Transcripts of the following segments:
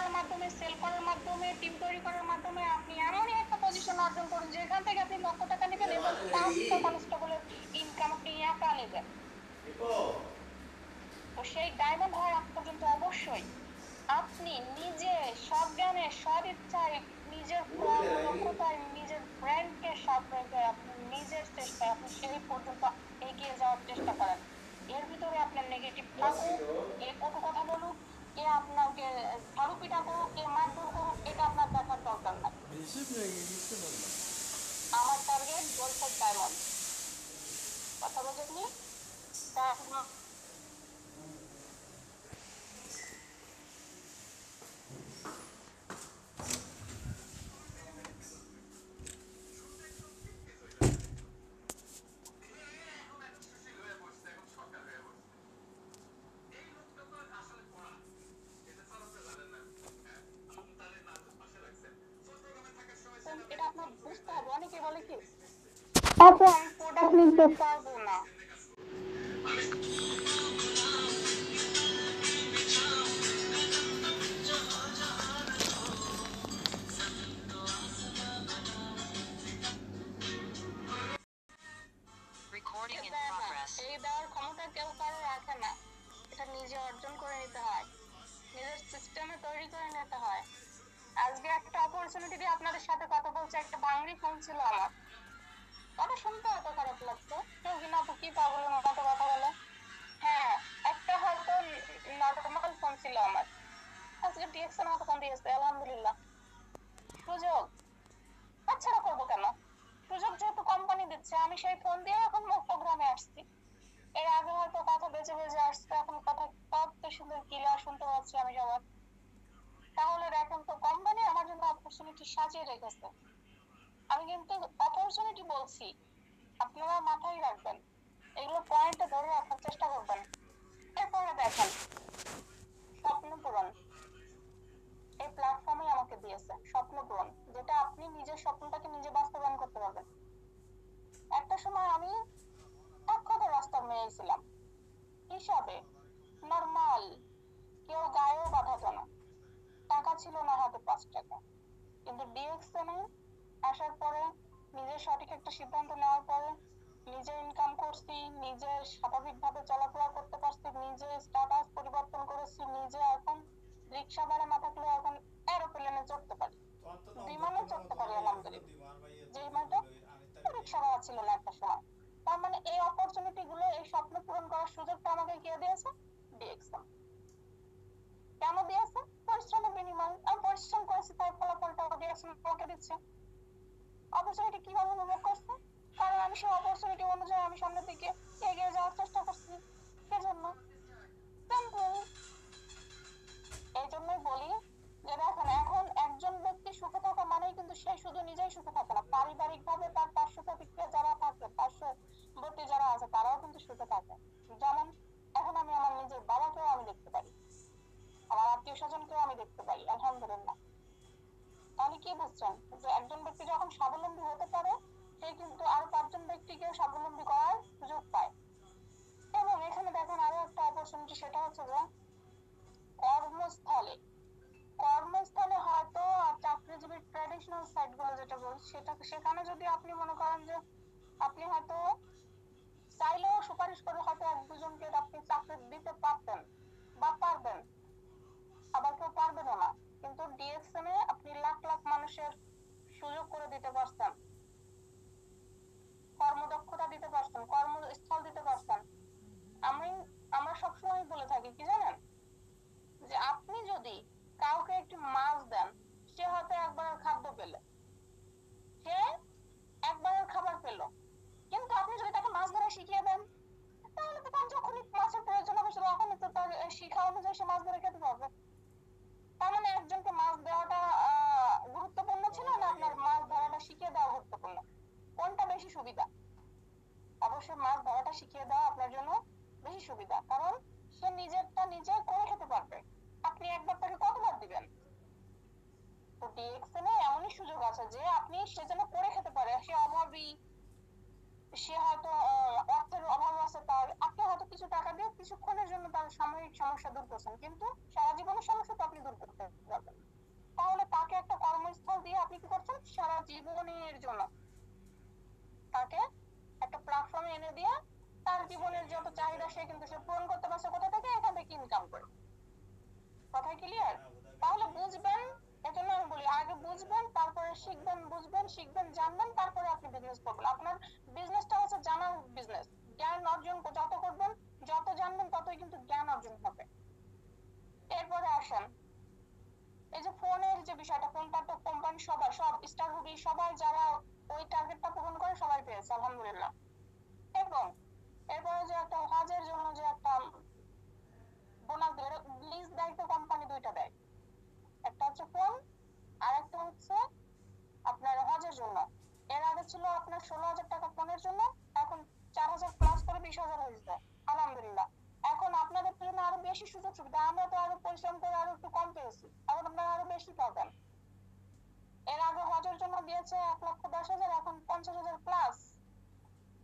করার মাধ্যমে, সেল করার মাধ্যমে, টিম তৈরি করার মাধ্যমে আপনি এমনই একটা পজিশন অর্জন করুন যেখান থেকে আপনি লক্ষ টাকা নেবেন এবং 5টা কনস্টেবলের ইনকাম আপনি একা নেবেন। তো সেই ডায়মন্ড হওয়ার আগ পর্যন্ত অবশ্যই আপনি নিজে সজ্ঞানে সদিচ্ছায় নিজের কর্মদক্ষতায় নিজের ব্র্যান্ডকে সাপ রেখে আপনি নিজের চেষ্টায় আপনি সেই পর্যন্ত এগিয়ে যাওয়ার চেষ্টা করেন। এর ভিতরে আপনার নেগেটিভ থাকুক, কে কটু কথা বলুক, কে আপনাকে ঝাড়ু পিটা করুক, কে মারধর করুক, এটা আপনার দেখার দরকার নাই। আমার টার্গেট গোল্ড ডায়মন্ড। কথা বোঝেননি? এটা আপনার বুঝতে হবে। অনেকে বলে কি আপু আমি প্রোডাক্ট নিতে পারবো না। এই দেওয়ার ক্ষমতা কেউ কারো রাখে না, এটা নিজে অর্জন করে নিতে হয়, নিজের সিস্টেমে তৈরি করে নিতে হয়। আজকে একটা অপরচুনিটি দিয়ে আপনাদের সাথে কথা বলছে, একটা বাঙালি ফোন ছিল আমার, কথা শুনতে এত খারাপ লাগতো, কেউ কিনা আপু কি পাগলের মতো কথা বলে। হ্যাঁ, একটা হয়তো নর্মাল ফোন ছিল আমার, আজকে ডিএক্সএন আমাকে ফোন দিয়েছে, আলহামদুলিল্লাহ। সুযোগ হাতছাড়া করবো কেন? সুযোগ যেহেতু কোম্পানি দিচ্ছে, আমি সেই ফোন দিয়ে এখন প্রোগ্রামে আসছি। এর আগে হয়তো কথা বেঁচে বেঁচে আসছে, এখন কথা কত সুন্দর ক্লিয়ার শুনতে পাচ্ছি আমি সবার। তাহলে দেখেন তো কোম্পানি আমার জন্য অপরচুনিটি সাজিয়ে রেখেছে। আমি কিন্তু অপরচুনিটি বলছি, আপনারা মাথায় রাখবেন, এগুলো পয়েন্টে ধরে রাখার চেষ্টা করবেন। এরপরে দেখেন স্বপ্ন পূরণ, এই প্ল্যাটফর্মে আমাকে দিয়েছে স্বপ্ন পূরণ, যেটা আপনি নিজের স্বপ্নটাকে নিজে বাস্তবায়ন করতে পারবেন। একটা সময় আমি অক্ষত রাস্তার মেয়ে ছিলাম হিসাবে, নর্মাল, কেউ গায়েও বাঁধাতো না, টাকা ছিল না হাতে 5 টাকা। কিন্তু ডিএক্সএনে আসার পরে, নিজের সঠিক একটা সিদ্ধান্ত নেওয়ার পরে নিজে ইনকাম করছি, নিজে স্বাভাবিকভাবে চলাফেরা করতে পারছি, নিজে স্ট্যাটাস পরিবর্তন করেছি, নিজে এখন রিক্সা ভাড়া না থাকলেও এখন এরোপ্লেনে চড়তে পারি, বিমানে চড়তে পারি আলহামদুলিল্লাহ, যে মেয়েটা রিক্সা ভাড়া ছিল না একটা সময়। তার মানে এই অপরচুনিটি গুলো, এই স্বপ্ন পূরণ করার সুযোগটা আমাকে কে দিয়েছে? ডিএক্সএন। কেন দিয়েছে? পরিশ্রমের বিনিময়ে। আমি পরিশ্রম করেছি, তার ফলাফলটা ডিএক্সএন আমাকে দিচ্ছে। অপরচুনিটি কিভাবে উপভোগ করছে? কারণ আমি সেই অপরচুনিটি অনুযায়ী আমি সামনের দিকে এগিয়ে যাওয়ার চেষ্টা করছি। সেজন্য সিম্পল। এই জন্যই বলি যে দেখেন, এখন একজন ব্যক্তি সুখে থাকা মানেই কিন্তু সে শুধু নিজেই সুখে থাকে না, পারিবারিক ভাবে তার পার্শ্ব প্রতিক্রিয়া যারা থাকে, পার্শ্ববর্তী যারা আছে তারাও কিন্তু সুখে থাকে। যেমন এখন আমি আমার নিজের বাবাকেও আমি দেখতে পারি, আমার আত্মীয় স্বজনকেও আমি দেখতে পারি, আলহামদুলিল্লাহ। তাহলে কি বুঝছেন যে একজন ব্যক্তি যখন স্বাবলম্বী হতে পারে, সে কিন্তু আরো 5 জন ব্যক্তিকেও স্বাবলম্বী করার সুযোগ পায়। এবং এখানে দেখেন আরো একটা অপরচুনিটি, সেটা হচ্ছে যে কর্মস্থলে, কর্মস্থলে হয়তো চাকরিজীবীর ট্র্যাডিশনাল সাইট গুলো যেটা বলছি, সেটা সেখানে যদি আপনি মনে করেন যে আপনি হয়তো চাইলেও সুপারিশ করে হয়তো 1-2 জনকে আপনি চাকরি দিতে পারতেন বা পারবেন, আবার কেউ পারবেনও না, কিন্তু ডিএক্সএন এ আপনি লাখ লাখ মানুষের সুযোগ করে দিতে পারছেন, কর্মদক্ষতা দিতে পারছেন, কর্মস্থল দিতে পারছেন। আমি আমরা সবসময় বলে থাকি কি জানেন, যে আপনি যদি কাউকে একটি মাছ দেন, সে হয়তো একবারের খাদ্য পেলে, সে একবারের খাবার পেল, কিন্তু আপনি যদি তাকে মাছ ধরা শিখিয়ে দেন, তাহলে তো তার যখনই মাছের প্রয়োজন হবে তখনই তো তার শিখা অনুযায়ী সে মাছ ধরে খেতে পারবে। তার মানে একজনকে মাছ দেওয়াটা গুরুত্বপূর্ণ ছিল না আপনার মাছ ধরাটা শিখিয়ে দেওয়া গুরুত্বপূর্ণ? কোনটা বেশি সুবিধা? অবশ্যই মাছ ধরাটা শিখিয়ে দেওয়া আপনার জন্য বেশি সুবিধা, কারণ সে নিজেরটা নিজে করে খেতে পারবে, আপনি একবার তাকে কতবার দিবেন? তো ডিএক্সএন এ এমনই সুযোগ আছে যে আপনি সে যেন করে খেতে পারে, সে অভাবী, সে হয়তো অর্থের অভাব আছে তার, আপনি হয়তো কিছু টাকা দিয়ে কিছুক্ষণের জন্য তার সাময়িক সমস্যা দূর করছেন, কিন্তু সারা জীবনের সমস্যা তো আপনি দূর করতে পারবেন। শিখবেন, বুঝবেন, শিখবেন, জানবেন, তারপরে আপনি বিজনেস করবেন। আপনার বিজনেসটা হচ্ছে জানার বিজনেস। জ্ঞান অর্জন যত করবেন, যত জানবেন, ততই কিন্তু জ্ঞান অর্জন হবে। এরপরে আসেন এই যে ফোনের যে বিষয়টা, ফোনটা তো কোম্পানি সবার, সব স্টার হুবি সবাই যারা ওই টার্গেটটা পূরণ করে সবাই পেয়েছে আলহামদুলিল্লাহ। এবং এরপরে যে একটা হজের জন্য যে একটা বোনাস লিজ দেয়, তো কোম্পানি দুইটা দেয়, একটা হচ্ছে ফোন আর একটা হচ্ছে আপনার হজের জন্য। এর আগে ছিল আপনার 16,000 টাকা ফোনের জন্য, এখন 4,000 প্লাস করে 20,000 হয়েছে আলহামদুলিল্লাহ। এখন আপনাদের জন্য আরো বেশি সুযোগ সুবিধা, আমরা তো আরো পরিশ্রম করে আরো একটু কম পেয়েছি, এখন আপনারা আরো বেশি পাবেন। এর আগে হজের জন্য দিয়েছে 1,10,000, এখন 50,000 প্লাস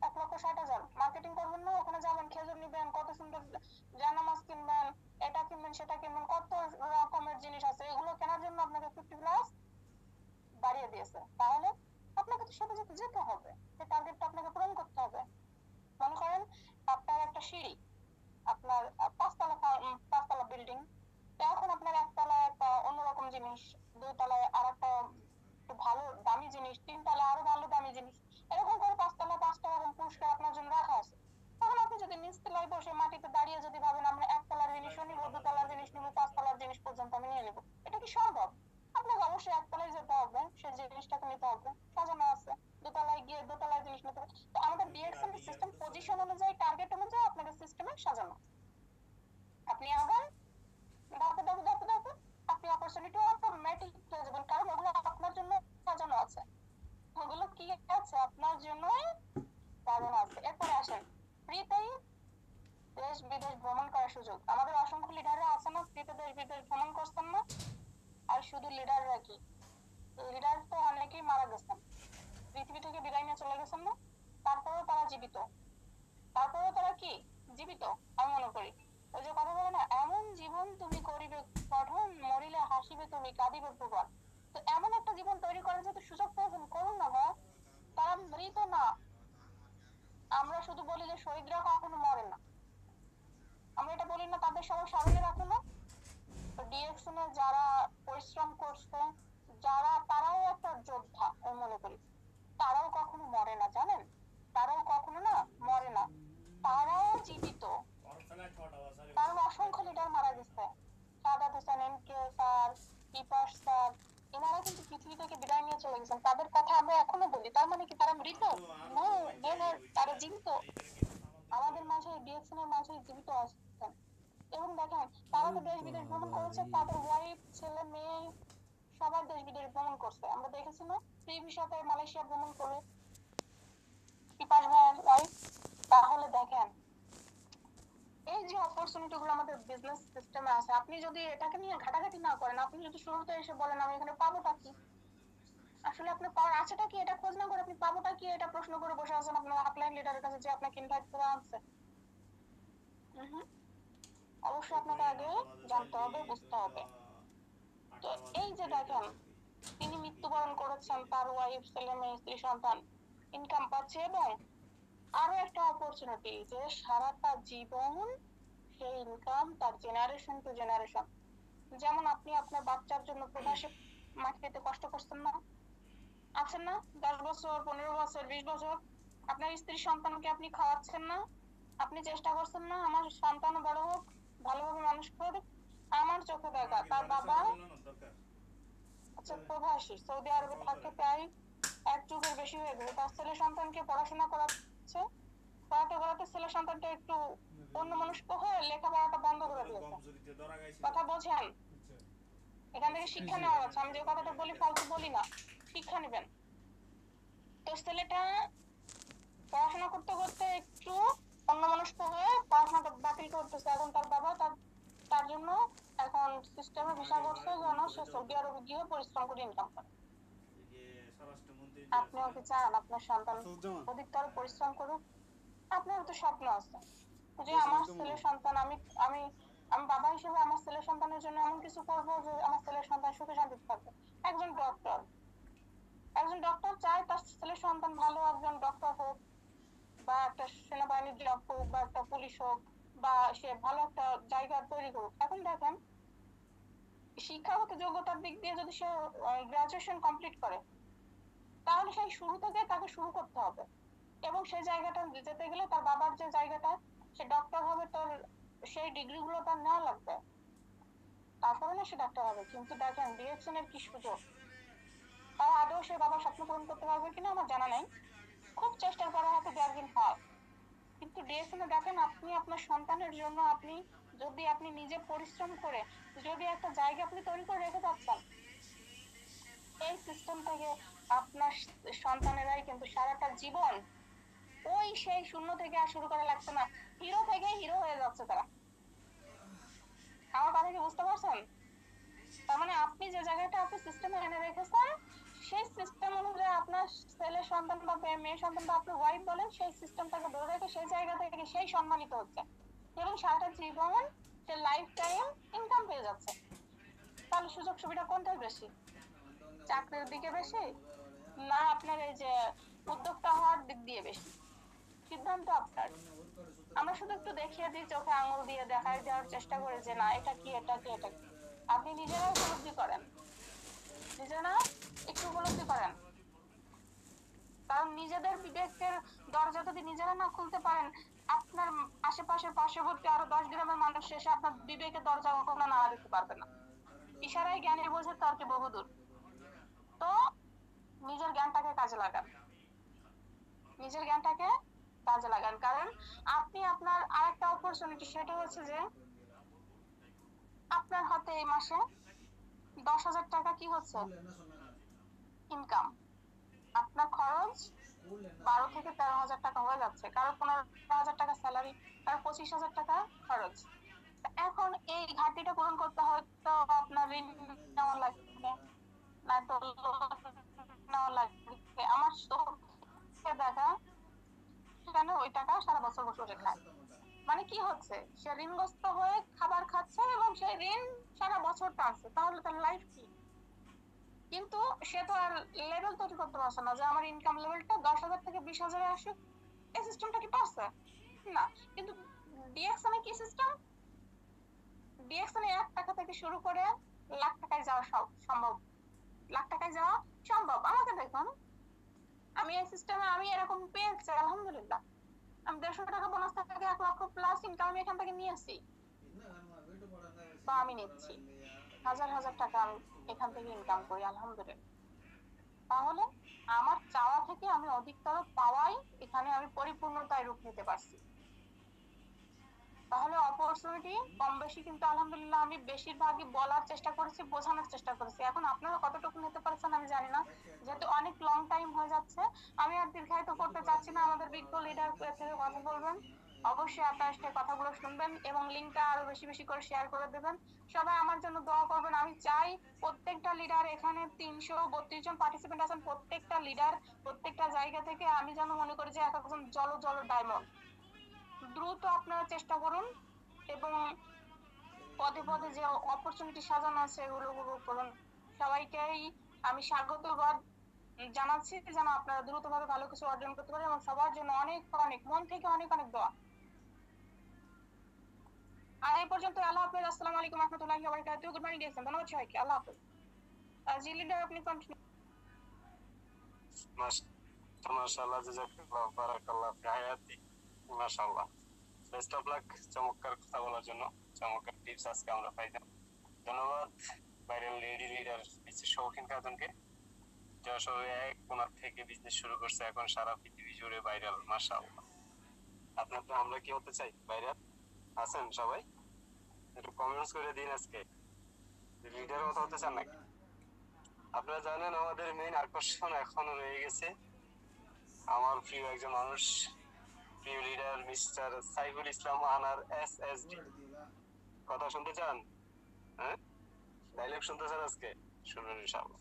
1,60,000। মার্কেটিং করবেন না, ওখানে যাবেন, খেজুর নিবেন, কত সুন্দর জানামাজ কিনবেন, এটা কিনবেন, সেটা কিনবেন, কত রকমের জিনিস আছে, এগুলো কেনার জন্য আপনাকে 50 প্লাস বাড়িয়ে দিয়েছে। তাহলে আপনাকে তো সাথে সাথে যেতে হবে, সেই টার্গেটটা আপনাকে পূরণ করতে হবে। মনে করেন আপনার একটা সিঁড়ি, আপনার পাঁচতলা বিল্ডিং, এখন আপনার একতলায় একটা অন্যরকম জিনিস, দুই তলায় আর একটা একটু ভালো দামি জিনিস, তিন তলায় আরো ভালো দামি জিনিস, এরকম করে পাঁচতলা পাঁচটা রকম পুরস্কার আপনার জন্য রাখা আছে। তখন আপনি যদি নিচতলায় বসে মাটিতে দাঁড়িয়ে যদি ভাবেন আমরা একতলার জিনিসও নিবো, দুতলার জিনিস নিবো, পাঁচতলার জিনিস পর্যন্ত আমি নিয়ে নেবো, এটা কি সম্ভব? আপনাকে অবশ্যই একতলায় যেতে হবে, সেই জিনিসটাকে নিতে হবে, সাজানো আছে, দোতলায় গিয়ে দোতলার জিনিস নিতে হবে। তো আমাদের ডিএক্সএল সিস্টেম পজিশন অনুযায়ী, টার্গেট অনুযায়ী আপনাদের সিস্টেমে সাজানো। আপনি আগান ধাপে ধাপে ধাপে ধাপে, আপনি অপরচুনিটি অটোমেটিক পেয়ে যাবেন, কারণ ওগুলো আপনার জন্য সাজানো আছে, ওগুলো কি আছে আপনার জন্যই সাজানো আছে। এরপরে আসেন ফ্রিতেই দেশ বিদেশ ভ্রমণ করার সুযোগ। আমাদের অসংখ্য লিডাররা আছে না, ফ্রিতে দেশ বিদেশ ভ্রমণ করছেন না? আর শুধু লিডাররা কি, লিডার তো অনেকেই মারা গেছেন, পৃথিবী থেকে বিদায় নিয়ে চলে গেছেন না, তারপরেও তারা জীবিত, তারপরেও তারা কি জীবিত। আমি মনে করি ওই যে কথা বলে না, এমন জীবন তুমি করিবে গঠন, মরিলে হাসিবে তুমি কাঁদিবে ভুবন। তো এমন একটা জীবন তৈরি করার যেহেতু সুযোগ পেয়েছেন, করুন না ভাই। তারা মৃত না, আমরা শুধু বলি যে শহীদরা কখনো মরে না, আমরা এটা বলি না, তাদের সবাই স্মরণে রাখো না। তো ডিএক্সএন এ যারা পরিশ্রম করছে, যারা, তারাও একটা যোদ্ধা আমি মনে করি, তারাও কখনো মরে না, জানেন, তারাও কখনো না মরে না, তারাও জীবিত। কারণ অসংখ্য লিডার মারা গেছে, সাদাত হোসেন, এমকে স্যার, পিপাস স্যার, এনারা কিন্তু পৃথিবী থেকে বিদায় নিয়ে চলে গেছেন, তাদের কথা আমরা এখনো বলি, তার মানে কি তারা মৃত? নো, নেভার, তারা জীবিত, আমাদের মাঝে, ডিএক্সএন এর মাঝে জীবিত আছেন। এবং দেখেন তারা তো দেশ বিদেশ ভ্রমণ করেছে, তাদের ওয়াইফ, ছেলে, মেয়ে সবার দেশ বিদেশ ভ্রমণ করছে, আমরা দেখেছি না, ফ্রি ভিসাতে মালয়েশিয়া ভ্রমণ করে পিপাস ভাইয়ের ওয়াইফ। তাহলে দেখেন এই যে অপরচুনিটি গুলো আমাদের বিজনেস সিস্টেমে আছে, আপনি যদি এটাকে নিয়ে ঘাটাঘাটি না করেন, আপনি যদি শুরুতে এসে বলেন আমি এখানে পাবোটা কি, আসলে আপনার পাওয়ার আছেটা কি, এটা খোঁজ না করে আপনি পাবোটা কি এটা প্রশ্ন করে বসে আছেন আপনার আপলাইন লিডারের কাছে যে আপনাকে ইনভাইট করে আনছে। অবশ্যই আপনাকে আগে জানতে হবে, বুঝতে হবে। তো এই যে দেখেন তিনি মৃত্যুবরণ করেছেন, তার ওয়াইফ, ছেলে মেয়ে, স্ত্রী, সন্তান ইনকাম পাচ্ছে, এবং আরো একটা অপরচুনিটি যে সারাটা জীবন সেই ইনকাম তার জেনারেশন টু জেনারেশন। যেমন আপনি আপনার বাচ্চার জন্য প্রবাসে মাটিতে কষ্ট করছেন না, আছেন না, 10 বছর, 15 বছর, 20 বছর, আপনার স্ত্রী সন্তানকে আপনি খাওয়াচ্ছেন না, আপনি চেষ্টা করছেন না আমার সন্তান বড় হোক, ভালোভাবে মানুষ করুক। আমার চোখে দেখা তার বাবা আচ্ছা প্রবাসী, সৌদি আরবে থাকে প্রায় 1 যুগের বেশি হয়ে গেছে, তার ছেলে সন্তানকে পড়াশোনা করাচ্ছে, পড়াতে পড়াতে ছেলে সন্তানটা একটু অন্যমনস্ক হয়ে লেখাপড়াটা বন্ধ করে দিয়েছে। কথা বোঝেন, এখান থেকে শিক্ষা নেওয়া আছে, আমি যে কথাটা বলি ফালতু বলি না, শিক্ষা নেবেন। তো ছেলেটা পড়াশোনা করতে করতে একটু অন্যমনস্ক হয়ে পড়াশোনাটা বাতিল করতেছে, এখন তার বাবা তার জন্য এখন সিস্টেমে ভিসা করছে যেন সে সৌদি আরবে গিয়ে পরিশ্রম করে ইনকাম করে। আপনিও কি চান আপনার সন্তান অধিকতর পরিশ্রম করুক? আপনার তো স্বপ্ন আছে যে আমার ছেলে সন্তান, আমি আমি আমি বাবা হিসেবে আমার ছেলে সন্তানের জন্য এমন কিছু করবো যে আমার ছেলে সন্তান সুখে শান্তিতে থাকবে। একজন ডক্টর, একজন ডক্টর চায় তার ছেলে সন্তান ভালো একজন ডক্টর হোক, বা একটা সেনাবাহিনীর জব হোক, বা একটা পুলিশ হোক, বা সে ভালো একটা জায়গা তৈরি করুক। এখন দেখেন শিক্ষাগত যোগ্যতার দিক দিয়ে যদি সে গ্রাজুয়েশন কমপ্লিট করে, তাহলে সেই শুরু থেকে তাকে শুরু করতে হবে, এবং সেই জায়গাটা যেতে গেলে তার বাবার যে জায়গাটা, সে ডক্টর হবে, তোর সেই ডিগ্রিগুলো তার নেওয়া লাগবে, তারপরে না সে ডাক্তার হবে। কিন্তু দেখেন ডিএকশন এর কি সুযোগ, তার আদৌ সে বাবার স্বপ্ন পূরণ করতে পারবে কিনা আমার জানা নেই, খুব চেষ্টার পরে হয়তো দু একদিন হয়। কিন্তু ডিএকশনে দেখেন, আপনি আপনার সন্তানের জন্য আপনি যদি আপনি নিজে পরিশ্রম করে যদি একটা জায়গা আপনি তৈরি করে রেখে যাচ্ছেন, এই সিস্টেম থেকে আপনার সন্তানেরাই কিন্তু সারাটা জীবন ওই সেই শূন্য থেকে আর শুরু করা লাগছে না, হিরো থেকে হিরো হয়ে যাচ্ছে তারা। আমার কথা কি বুঝতে পারছেন? তার মানে আপনি যে জায়গাটা আপনি সিস্টেমে এনে রেখেছেন, সেই সিস্টেম অনুযায়ী আপনার ছেলে সন্তান বা মেয়ে সন্তান বা আপনি ওয়াইফ বলেন, সেই সিস্টেমটাকে ধরে রেখে সেই জায়গা থেকে সেই সম্মানিত হচ্ছে এবং সারাটা জীবন সে লাইফ টাইম ইনকাম পেয়ে যাচ্ছে। তাহলে সুযোগ সুবিধা কোনটাই বেশি? চাকরির দিকে বেশি, না আপনার এই যে উদ্যোক্তা হওয়ার দিক দিয়ে বেশি? সিদ্ধান্ত আপনার। আমরা শুধু একটু দেখিয়ে দিই, চোখে আঙুল দিয়ে দেখাই দেওয়ার চেষ্টা করি যে না এটা কি এটা কি এটা কি। আপনি নিজেরা উপলব্ধি করেন, নিজেরা একটু উপলব্ধি করেন। কারণ নিজেদের বিবেকের দরজা যদি নিজেরা না খুলতে পারেন, আপনার আশেপাশের পার্শ্ববর্তী আরো 10 গ্রামের মানুষ এসে আপনার বিবেকের দরজা কখনো নাড়া দিতে পারবে না। ইশারায় জ্ঞানী বোঝে তর্কে বহুদূর। তো নিজের জ্ঞানটাকে কাজে লাগান, নিজের জ্ঞানটাকে কাজে লাগান। কারণ আপনি আপনার আরেকটা অপরচুনিটি, সেটা হচ্ছে যে আপনার হাতে এই মাসে 10,000 টাকা কি হচ্ছে ইনকাম, আপনার খরচ 12 থেকে 13,000 টাকা হয়ে যাচ্ছে, কারো 15,000 টাকা স্যালারি, কারো 25,000 টাকা খরচ। এখন এই ঘাটতিটা পূরণ করতে হয়তো আপনার ঋণ নেওয়া লাগবে, না তো নেওয়া লাগবে। আমার চোখে দেখা সেখানে ওই টাকা সারা বছর বসে খায়। মানে কি হচ্ছে, সে ঋণগ্রস্ত হয়ে খাবার খাচ্ছে এবং সেই ঋণ সারা বছর টানছে, তাহলে তার লাইফ কি? কিন্তু সে তো আর লেভেল তৈরি করতে পারছে না যে আমার ইনকাম লেভেলটা 10,000 থেকে 20,000 আসুক। এই সিস্টেমটা কি পারছে? না। কিন্তু ডিএকশনে কি সিস্টেম? ডিএকশনে 1 টাকা থেকে শুরু করে লাখ টাকায় যাওয়া সম্ভব, লাখ টাকায় যাওয়া সম্ভব। আমাকে দেখুন, আমি এই সিস্টেমে আমি এরকম পেয়েছি আলহামদুলিল্লাহ। আমি 150 টাকা বোনাস থেকে 1 লক্ষ প্লাস ইনকাম আমি এখান থেকে নিয়ে আসি, বা আমি নিচ্ছি হাজার হাজার টাকা আমি এখান থেকে ইনকাম করি আলহামদুলিল্লাহ। তাহলে আমার চাওয়া থেকে আমি অধিকতর পাওয়াই এখানে আমি পরিপূর্ণতায় রূপ নিতে পারছি। তাহলে অপরচুনিটি কম বেশি কিন্তু আলহামদুলিল্লাহ আমি বেশিরভাগই বলার চেষ্টা করেছি, বোঝানোর চেষ্টা করেছি। এখন আপনারা কতটুকু নিতে পারছেন আমি জানি না, যেহেতু অনেক লং টাইম হয়ে যাচ্ছে। আমি আর দীর্ঘায়িত করতে চাচ্ছি না। আমাদের বিজ্ঞ লিডার থেকে কথা বলবেন, অবশ্যই আপনারা সেই কথাগুলো শুনবেন এবং লিঙ্কটা আরো বেশি বেশি করে শেয়ার করে দেবেন। সবাই আমার জন্য দোয়া করবেন। আমি চাই প্রত্যেকটা লিডার, এখানে 332 জন পার্টিসিপেন্ট আছেন, প্রত্যেকটা লিডার প্রত্যেকটা জায়গা থেকে আমি যেন মনে করি যে এক একজন জল জল ডায়মন্ড। দ্রুত আপনারা চেষ্টা করুন এবং পদে পদে যে অপরচুনিটি সাজানো আছে এগুলো উপভোগ করুন। সবাইকেই আমি স্বাগতবাদ জানাচ্ছি যেন আপনারা দ্রুতভাবে ভালো কিছু অর্জন করতে পারেন, এবং সবার জন্য অনেক অনেক মন থেকে অনেক অনেক দোয়া। আর এই পর্যন্ত আল্লাহ হাফেজ। আসসালামু আলাইকুম ওয়া রাহমাতুল্লাহি ওয়া বারাকাতুহু। গুড মর্নিং দিয়েছেন, ধন্যবাদ সবাইকে। আল্লাহ হাফেজ। জি লিডার আপনি কন্টিনিউ। মাশাআল্লাহ, জাযাকাল্লাহ, বারাকাল্লাহ ফি হায়াতি। মাশাআল্লাহ, বেস্ট অফ লাক চমৎকার কথা বলার জন্য, চমৎকার টিপস আজকে আমরা পাইলাম। ধন্যবাদ ভাইরাল লেডি লিডার মিসেস শৌখিন খাতুনকে। যশোরে এক কোণা থেকে বিজনেস শুরু করছে, এখন সারা পৃথিবী জুড়ে ভাইরাল। মাশাআল্লাহ। আপনার তো আমরা কি হতে চাই ভাইরাল? আছেন সবাই? একটু কমেন্টস করে দিন আজকে, লিডার হতে চান নাকি? আপনারা জানেন আমাদের মেইন আকর্ষণ এখনো রয়ে গেছে আমার প্রিয় একজন মানুষ, প্রিয় লিডার মিস্টার সাইফুল ইসলাম আনার SSD। কথা শুনতে চান? হ্যাঁ, ডায়লগ শুনতে চান? আজকে শুনুন ইনশাআল্লাহ।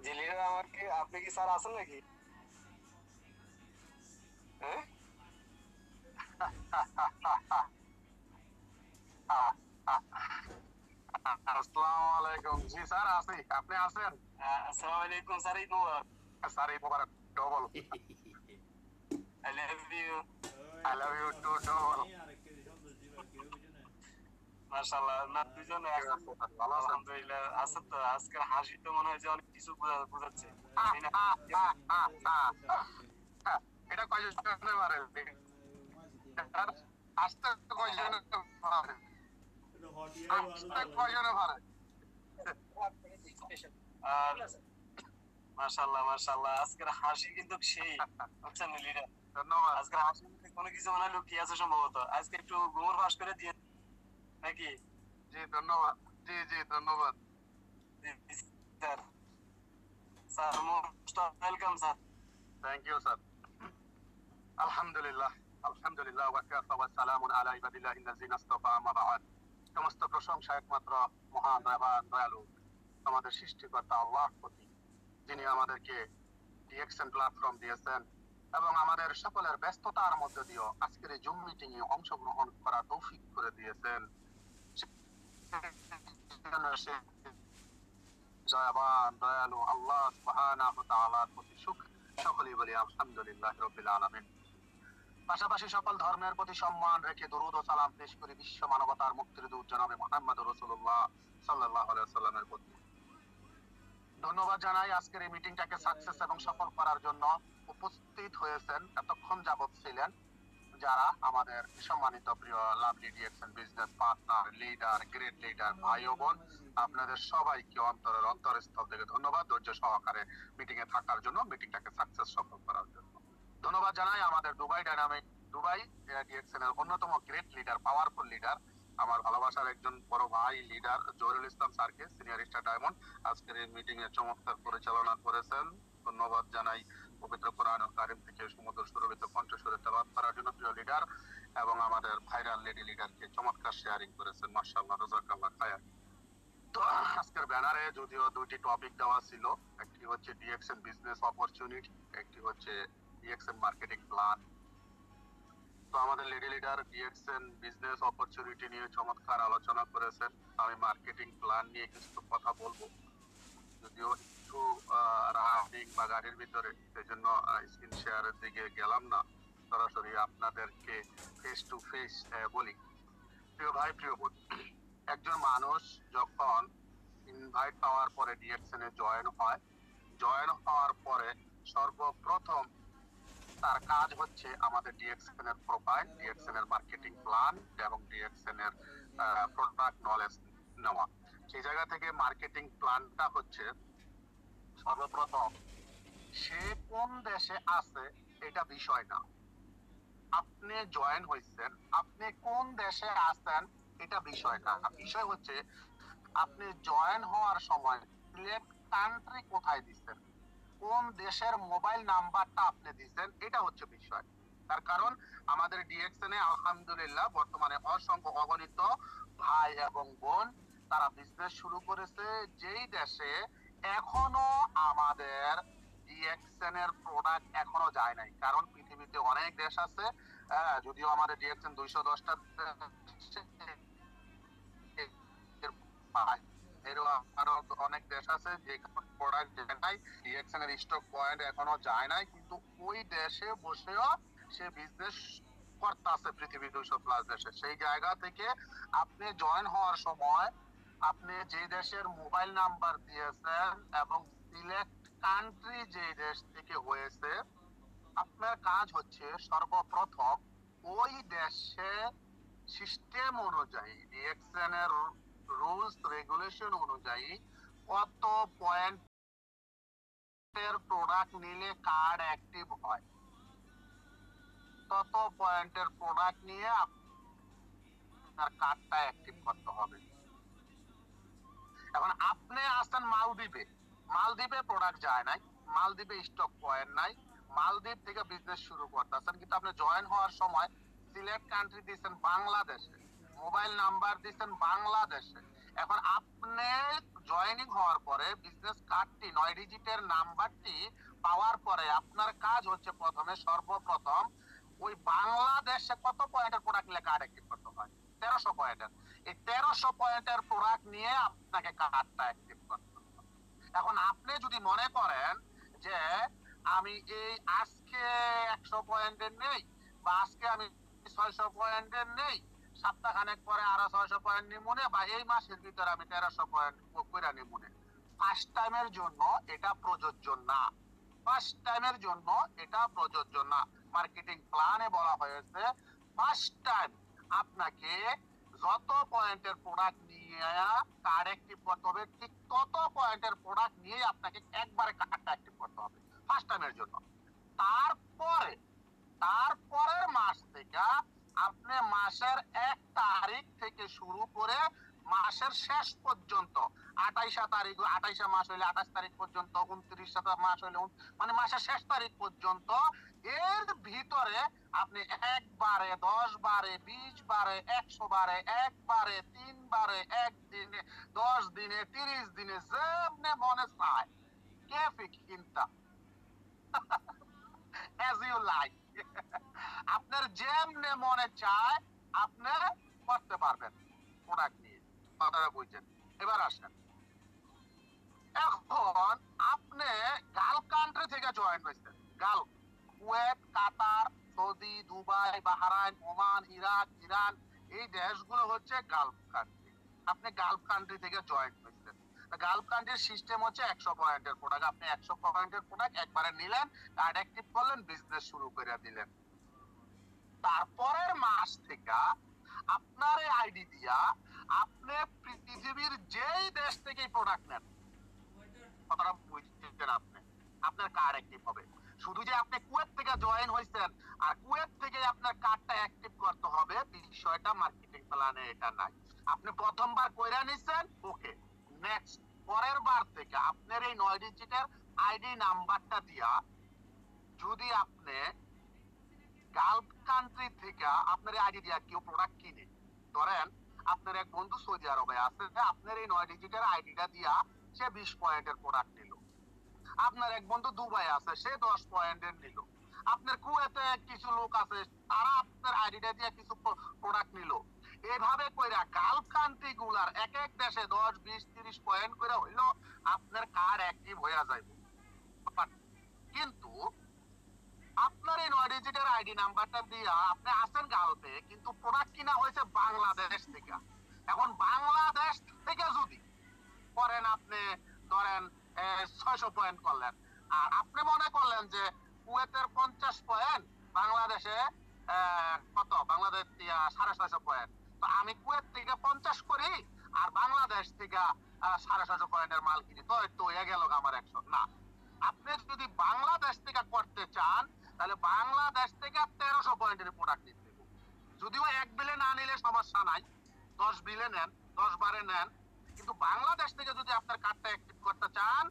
জি লিডার, আমাকে আপনি কি স্যার আছেন নাকি? হ্যাঁ আসসালামু আলাইকুম। জি স্যার আছি, আপনি আছেন? আসসালামু আলাইকুম স্যার, ঈদ মোবারক। স্যার ঈদ মোবারক double. I love you. I love you too, double. মাশাআল্লাহ, না দুইজন ভালো আছেন? আলহামদুলিল্লাহ আছেন তো। আজকের হাসি তো মনে হয় যে অনেক কিছু বোঝাচ্ছে, আহ, তাই না? আহ, আহ, আহ, আহ, আহ। এটা কয়জনে পারে? এটার আসতে কয়জনে পারে? আসতে কয়জনে পারে? আর মাশাআল্লাহ মাশাআল্লাহ, আজকের হাসি কিন্তু সেই, বুঝছেন লিডার? ধন্যবাদ। আজকের হাসির মধ্যে কোনো কিছু মনে হয় লুকিয়ে আছে সম্ভবত। আজকে একটু গোবর ফাঁস করে দিয়ে নাকি? জি ধন্যবাদ। জি জি ধন্যবাদ। Sir, sir most welcome sir. Thank you sir. আলহামদুলিল্লাহ, আলহামদুলিল্লাহ ওয়া কাফা ওয়া সালামুন আলা ইবাদিল্লাহিল্লাযিনা ইসতাফা, আম্মা বা'দ। সমস্ত প্রশংসা একমাত্র মহান দয়াবান দয়ালু আমাদের সৃষ্টিকর্তা আল্লাহর প্রতি, যিনি আমাদেরকে ডিএক্সএন প্ল্যাটফর্ম দিয়েছেন এবং আমাদের সকলের ব্যস্ততার মধ্যে দিয়েও আজকের এই জুম মিটিং এ অংশগ্রহণ করার তৌফিক করে দিয়েছেন। দয়াবান দয়ালু আল্লাহ সুবহানাহু ওয়া তাআলার প্রতি সকলেই বলি আলহামদুলিল্লাহ রাব্বিল আলামিন। পাশাপাশি সকল ধর্মের প্রতি সম্মান রেখে দরুদ ও সালাম পেশ করি বিশ্ব মানবতার মুক্তির দূত জনাবে মুহাম্মদ রাসূলুল্লাহ সাল্লাল্লাহু আলাইহি ওয়াসাল্লামের প্রতি। ধন্যবাদ জানাই আজকের এই মিটিংটাকে সাকসেস এবং সফল করার জন্য উপস্থিত হয়েছেন, এতক্ষণ যাবত ছিলেন যারা আমাদের সম্মানিত প্রিয় lovely DXN business partner, leader, great leader ভাই ও বোন, আপনাদের সবাইকে অন্তরের অন্তরস্থল থেকে ধন্যবাদ ধৈর্য সহকারে মিটিং এ থাকার জন্য, মিটিংটাকে সাকসেস সফল করার জন্য। ধন্যবাদ জানাই আমাদের দুবাই ডাইনামিক দুবাই ডিএক্সএন এর অন্যতম গ্রেট লিডার, পাওয়ারফুল লিডার, আমার ভালোবাসার একজন বড় ভাই লিডার জহিরুল ইসলাম স্যারকে, সিনিয়র স্টার ডায়মন্ড, আজকের এই মিটিং এ চমৎকার পরিচালনা করেছেন। ধন্যবাদ জানাই পবিত্র কোরআন ও কারিম থেকে সুমধুর সুরভিত কণ্ঠস্বরে তেলাওয়াত করার জন্য প্রিয় লিডার এবং আমাদের ভাইরাল লেডি লিডারকে চমৎকার শেয়ারিং করেছেন, মাশাআল্লাহ, জাযাকাল্লাহ খায়র। তো আজকের ব্যানারে যদিও দুইটি টপিক দেওয়া ছিল, একটি হচ্ছে ডিএক্সএন বিজনেস অপরচুনিটি, একটি হচ্ছে ডিএক্সএন মার্কেটিং প্ল্যান। তো আমাদের lady leader DXN business opportunity নিয়ে চমৎকার আলোচনা করেছেন। আমি মার্কেটিং প্ল্যান নিয়ে কিছু কথা বলবো, যদিও একটু রানিং বা গাড়ির ভিতরে, সেই জন্য স্ক্রিন শেয়ারের দিকে গেলাম না, সরাসরি আপনাদেরকে ফেস টু ফেস বলি। প্রিয় ভাই প্রিয় বোন, একজন মানুষ যখন ইনভাইট পাওয়ার পরে ডিএক্সএন এ জয়েন হয়, জয়েন হওয়ার পরে সর্বপ্রথম তার কাজ হচ্ছে আমাদের ডিএক্সএন এর প্রোফাইল, ডিএক্সএন এর মার্কেটিং প্ল্যান এবং ডিএক্সএন এর প্রোডাক্ট নলেজ নেওয়া। সেই জায়গা থেকে মার্কেটিং প্ল্যানটা হচ্ছে সর্বপ্রথম সে কোন দেশে আছে এটা বিষয় না, আপনি জয়েন হয়েছেন, আপনি কোন দেশে আছেন এটা বিষয় না, বিষয় হচ্ছে আপনি জয়েন হওয়ার সময় সিলেক্ট কান্ট্রি কোথায় দিচ্ছেন, কোন দেশের মোবাইল নাম্বারটা আপনি দিচ্ছেন, এটা হচ্ছে বিষয়। তার কারণ আমাদের ডিএক্সএন এ আলহামদুলিল্লাহ বর্তমানে অসংখ্য অগণিত ভাই এবং বোন তারা বিজনেস শুরু করেছে যেই দেশে এখনো আমাদের ডিএক্সএন এর প্রোডাক্ট এখনো যায় নাই। কারণ পৃথিবীতে অনেক দেশ আছে, যদিও আমাদের ডিএক্সএন 210টা আরো অনেক দেশ আছে যেখানে প্রোডাক্ট যায় নাই, ডিএক্সএন এর স্টক পয়েন্ট এখনো যায় নাই, কিন্তু ওই দেশে বসেও সে বিজনেস করতেছে পৃথিবী 200+ দেশে। সেই জায়গা থেকে আপনি জয়েন হওয়ার সময় আপনি যে দেশের মোবাইল নাম্বার দিয়েছেন এবং সিলেক্ট কান্ট্রি যে দেশ থেকে হয়েছে, আপনার কাজ হচ্ছে সর্বপ্রথম ওই দেশে সিস্টেম অনুযায়ী, ডিএক্সএন এর রুলস রেগুলেশন অনুযায়ী কত পয়েন্টের প্রোডাক্ট নিলে কার্ড অ্যাক্টিভ হয়, তত পয়েন্টের প্রোডাক্ট নিয়ে আপনার কার্ডটা অ্যাক্টিভ করতে হবে। এখন আপনি আসছেন মালদ্বীপে, মালদ্বীপে প্রোডাক্ট যায় নাই, মালদ্বীপে স্টক পয়েন্ট নাই, মালদ্বীপ থেকে বিজনেস শুরু করতেছেন, কিন্তু আপনি জয়েন হওয়ার সময় সিলেক্ট কান্ট্রি দিচ্ছেন বাংলাদেশে, মোবাইল নাম্বার দিচ্ছেন বাংলাদেশে। এখন আপনি জয়েনিং হওয়ার পরে বিজনেস কার্ডটি 9 ডিজিটের নাম্বারটি পাওয়ার পরে আপনার কাজ হচ্ছে প্রথমে সর্বপ্রথম ওই বাংলাদেশে কত পয়েন্টের প্রোডাক্ট নিলে কার্ড অ্যাক্টিভ করতে হয়, 1300 পয়েন্টের। এই 1300 পয়েন্টের প্রোডাক্ট নিয়ে আপনাকে কার্ডটা অ্যাক্টিভ করতে হবে। এখন আপনি যদি মনে করেন যে আমি এই আজকে 100 পয়েন্টের নেই বা আজকে আমি 600 পয়েন্টের নেই, সপ্তাহ খানেক পরে আরো 600 পয়েন্ট নিমুনে, বা এই মাসের ভিতরে আমি 1300 পয়েন্ট কইরা নিমুনে। ফার্স্ট টাইমের জন্য এটা প্রযোজ্য না। ফার্স্ট টাইমের জন্য এটা প্রযোজ্য না। মার্কেটিং প্ল্যানে বলা হয়েছে ফার্স্ট টাইম আপনাকে যত পয়েন্টের প্রোডাক্ট নিয়ে কার্ড অ্যাক্টিভ করতে হবে, ঠিক তত পয়েন্টের প্রোডাক্ট নিয়ে আপনাকে একবারে কার্ডটা অ্যাক্টিভ করতে হবে ফার্স্ট টাইমের জন্য। তারপরে তারপরের মাস থেকে আপনি মাসের 1 তারিখ থেকে শুরু করে মাসের শেষ পর্যন্ত 28 তারিখ, 28 মাস হইলে 28 তারিখ পর্যন্ত, 29 মাস হইলে মানে মাসের শেষ তারিখ পর্যন্ত, এর ভিতরে আপনি একবারে 10 বারে, 20 বারে, 100 বারে, একবারে, 3 বারে, একদিনে, 10 দিনে, 30 দিনে, যেমনে মনে চায় কেফি কিনতা as you like আপনার যেমনে মনে চায় আপনি করতে পারবেন প্রোডাক্ট নিয়ে। কথাটা বুঝছেন? এবার আসেন, এখন আপনি গালফ কান্ট্রি থেকে জয়েন হয়েছেন। Gulf, Kuwait, Qatar, Saudi, Dubai, Bahrain, Oman, Iraq, Iran, এই দেশগুলো হচ্ছে গালফ কান্ট্রি। আপনি গালফ কান্ট্রি থেকে জয়েন হয়েছেন। গালফ কান্ট্রির সিস্টেম হচ্ছে 100 পয়েন্টের প্রোডাক্ট। আপনি 100 পয়েন্টের প্রোডাক্ট একবারে নিলেন, কার্ড অ্যাক্টিভ করলেন, বিজনেস শুরু করে দিলেন। তারপরের মাস থেকে আপনার এই আইডি দিয়া আপনি পৃথিবীর যেই দেশ থেকে প্রোডাক্ট নেন, কথাটা বুঝছেন? আপনি আপনার কার্ড অ্যাক্টিভ হবে। শুধু যে আপনি কুয়েত থেকে জয়েন হয়েছেন আর কুয়েত থেকে আপনার কার্ডটা অ্যাক্টিভ করতে হবে, বিষয়টা মার্কেটিং প্ল্যানে এটা নাই। আপনি প্রথমবার কইরা নিছেন, ওকে, নেক্সট পরের বার থেকে আপনার এই 9 ডিজিটের আইডি নাম্বারটা দিয়া যদি আপনি গালফ কান্ট্রি থেকে আপনার আইডি দিয়া কেউ প্রোডাক্ট কিনে, ধরেন আপনার এক বন্ধু সৌদি আরবে আছে, আপনার এই 9 ডিজিটের আইডিটা দিয়া সে 20 পয়েন্টের প্রোডাক্ট নিল। আপনার এক বন্ধু দুবাই আছে, সে 10 পয়েন্টের নিল। আপনার কুয়েতে কিছু লোক আছে, তারা আপনার আইডিটা দিয়ে কিছু প্রোডাক্ট নিল। এভাবে কইরা গালফ কান্ট্রি গুলার এক এক দেশে 10, 20, 30 পয়েন্ট করে হইলো আপনার কার্ড অ্যাক্টিভ হয়ে যাবে। কিন্তু আপনার এই 9 ডিজিটের আইডি নাম্বারটা দিয়া আপনি আছেন গালফে, কিন্তু প্রোডাক্ট কিনা হয়েছে বাংলাদেশ থেকে। এখন বাংলাদেশ থেকে যদি করেন, আপনি ধরেন 600 পয়েন্ট করলেন, আর আপনি মনে করলেন যে কুয়েতের 50 পয়েন্ট, বাংলাদেশে কত, বাংলাদেশ দিয়া 650 পয়েন্ট, তো আমি কুয়েত থেকে 50 করি আর বাংলাদেশ থেকে 650 পয়েন্টের মাল কিনি, তো একটু হয়ে গেল আমার 100 না। আপনি যদি বাংলাদেশ থেকে করতে চান তাহলে বাংলাদেশ থেকে 1300 পয়েন্টের প্রোডাক্ট নিতে হবে। যদিও 1 বিলে না নিলে সমস্যা নাই, 10 বিলে নেন, 10 বারে নেন, কিন্তু বাংলাদেশ থেকে যদি আপনার কার্ডটা অ্যাক্টিভ করতে চান,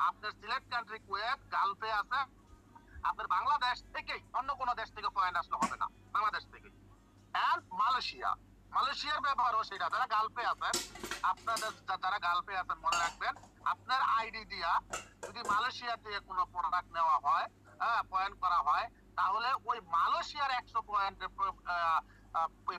আপনার সিলেক্ট কান্ট্রি কুয়েত, গালফে আছে, আপনার বাংলাদেশ থেকেই, অন্য কোনো দেশ থেকে পয়েন্ট আসলে হবে না, বাংলাদেশ থেকেই। এন্ড মালয়েশিয়া, মালয়েশিয়ার ব্যাপারও সেটা, যারা গালফে আছেন, আপনাদের যারা গালফে আছেন মনে রাখবেন, আপনার আইডি দিয়া যদি মালয়েশিয়া থেকে কোনো প্রোডাক্ট নেওয়া হয়, পয়েন্ট করা হয়, তাহলে ওই মালয়েশিয়ার 100 পয়েন্টের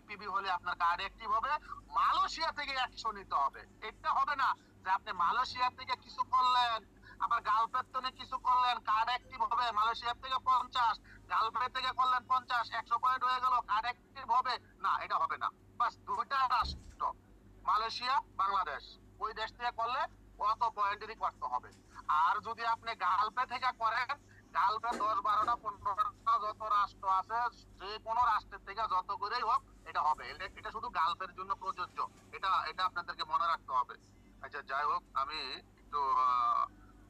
পিবি হলে আপনার কার্ড অ্যাক্টিভ হবে। মালয়েশিয়া থেকে 100 নিতে হবে। এটা হবে না যে আপনি মালয়েশিয়া থেকে কিছু করলেন, আবার গালফের থেকে কিছু করলেন, কার্ড অ্যাক্টিভ হবে। মালয়েশিয়া থেকে 50, গালফের থেকে করলেন 50, 100 পয়েন্ট হয়ে গেল, কার্ড অ্যাক্টিভ হবে না, এটা হবে না। বাস দুইটা রাষ্ট্র, মালয়েশিয়া, বাংলাদেশ, ওই দেশ থেকে করলে কত পয়েন্টেরই করতে হবে। আর যদি আপনি গালফে থেকে করেন, গালফে 10, 12টা, 15টা যত রাষ্ট্র আছে, যে কোনো রাষ্ট্রের থেকে যত করেই হোক এটা হবে। এটা শুধু গালফের জন্য প্রযোজ্য, এটা এটা আপনাদেরকে মনে রাখতে হবে। আচ্ছা, যাই হোক, আমি একটু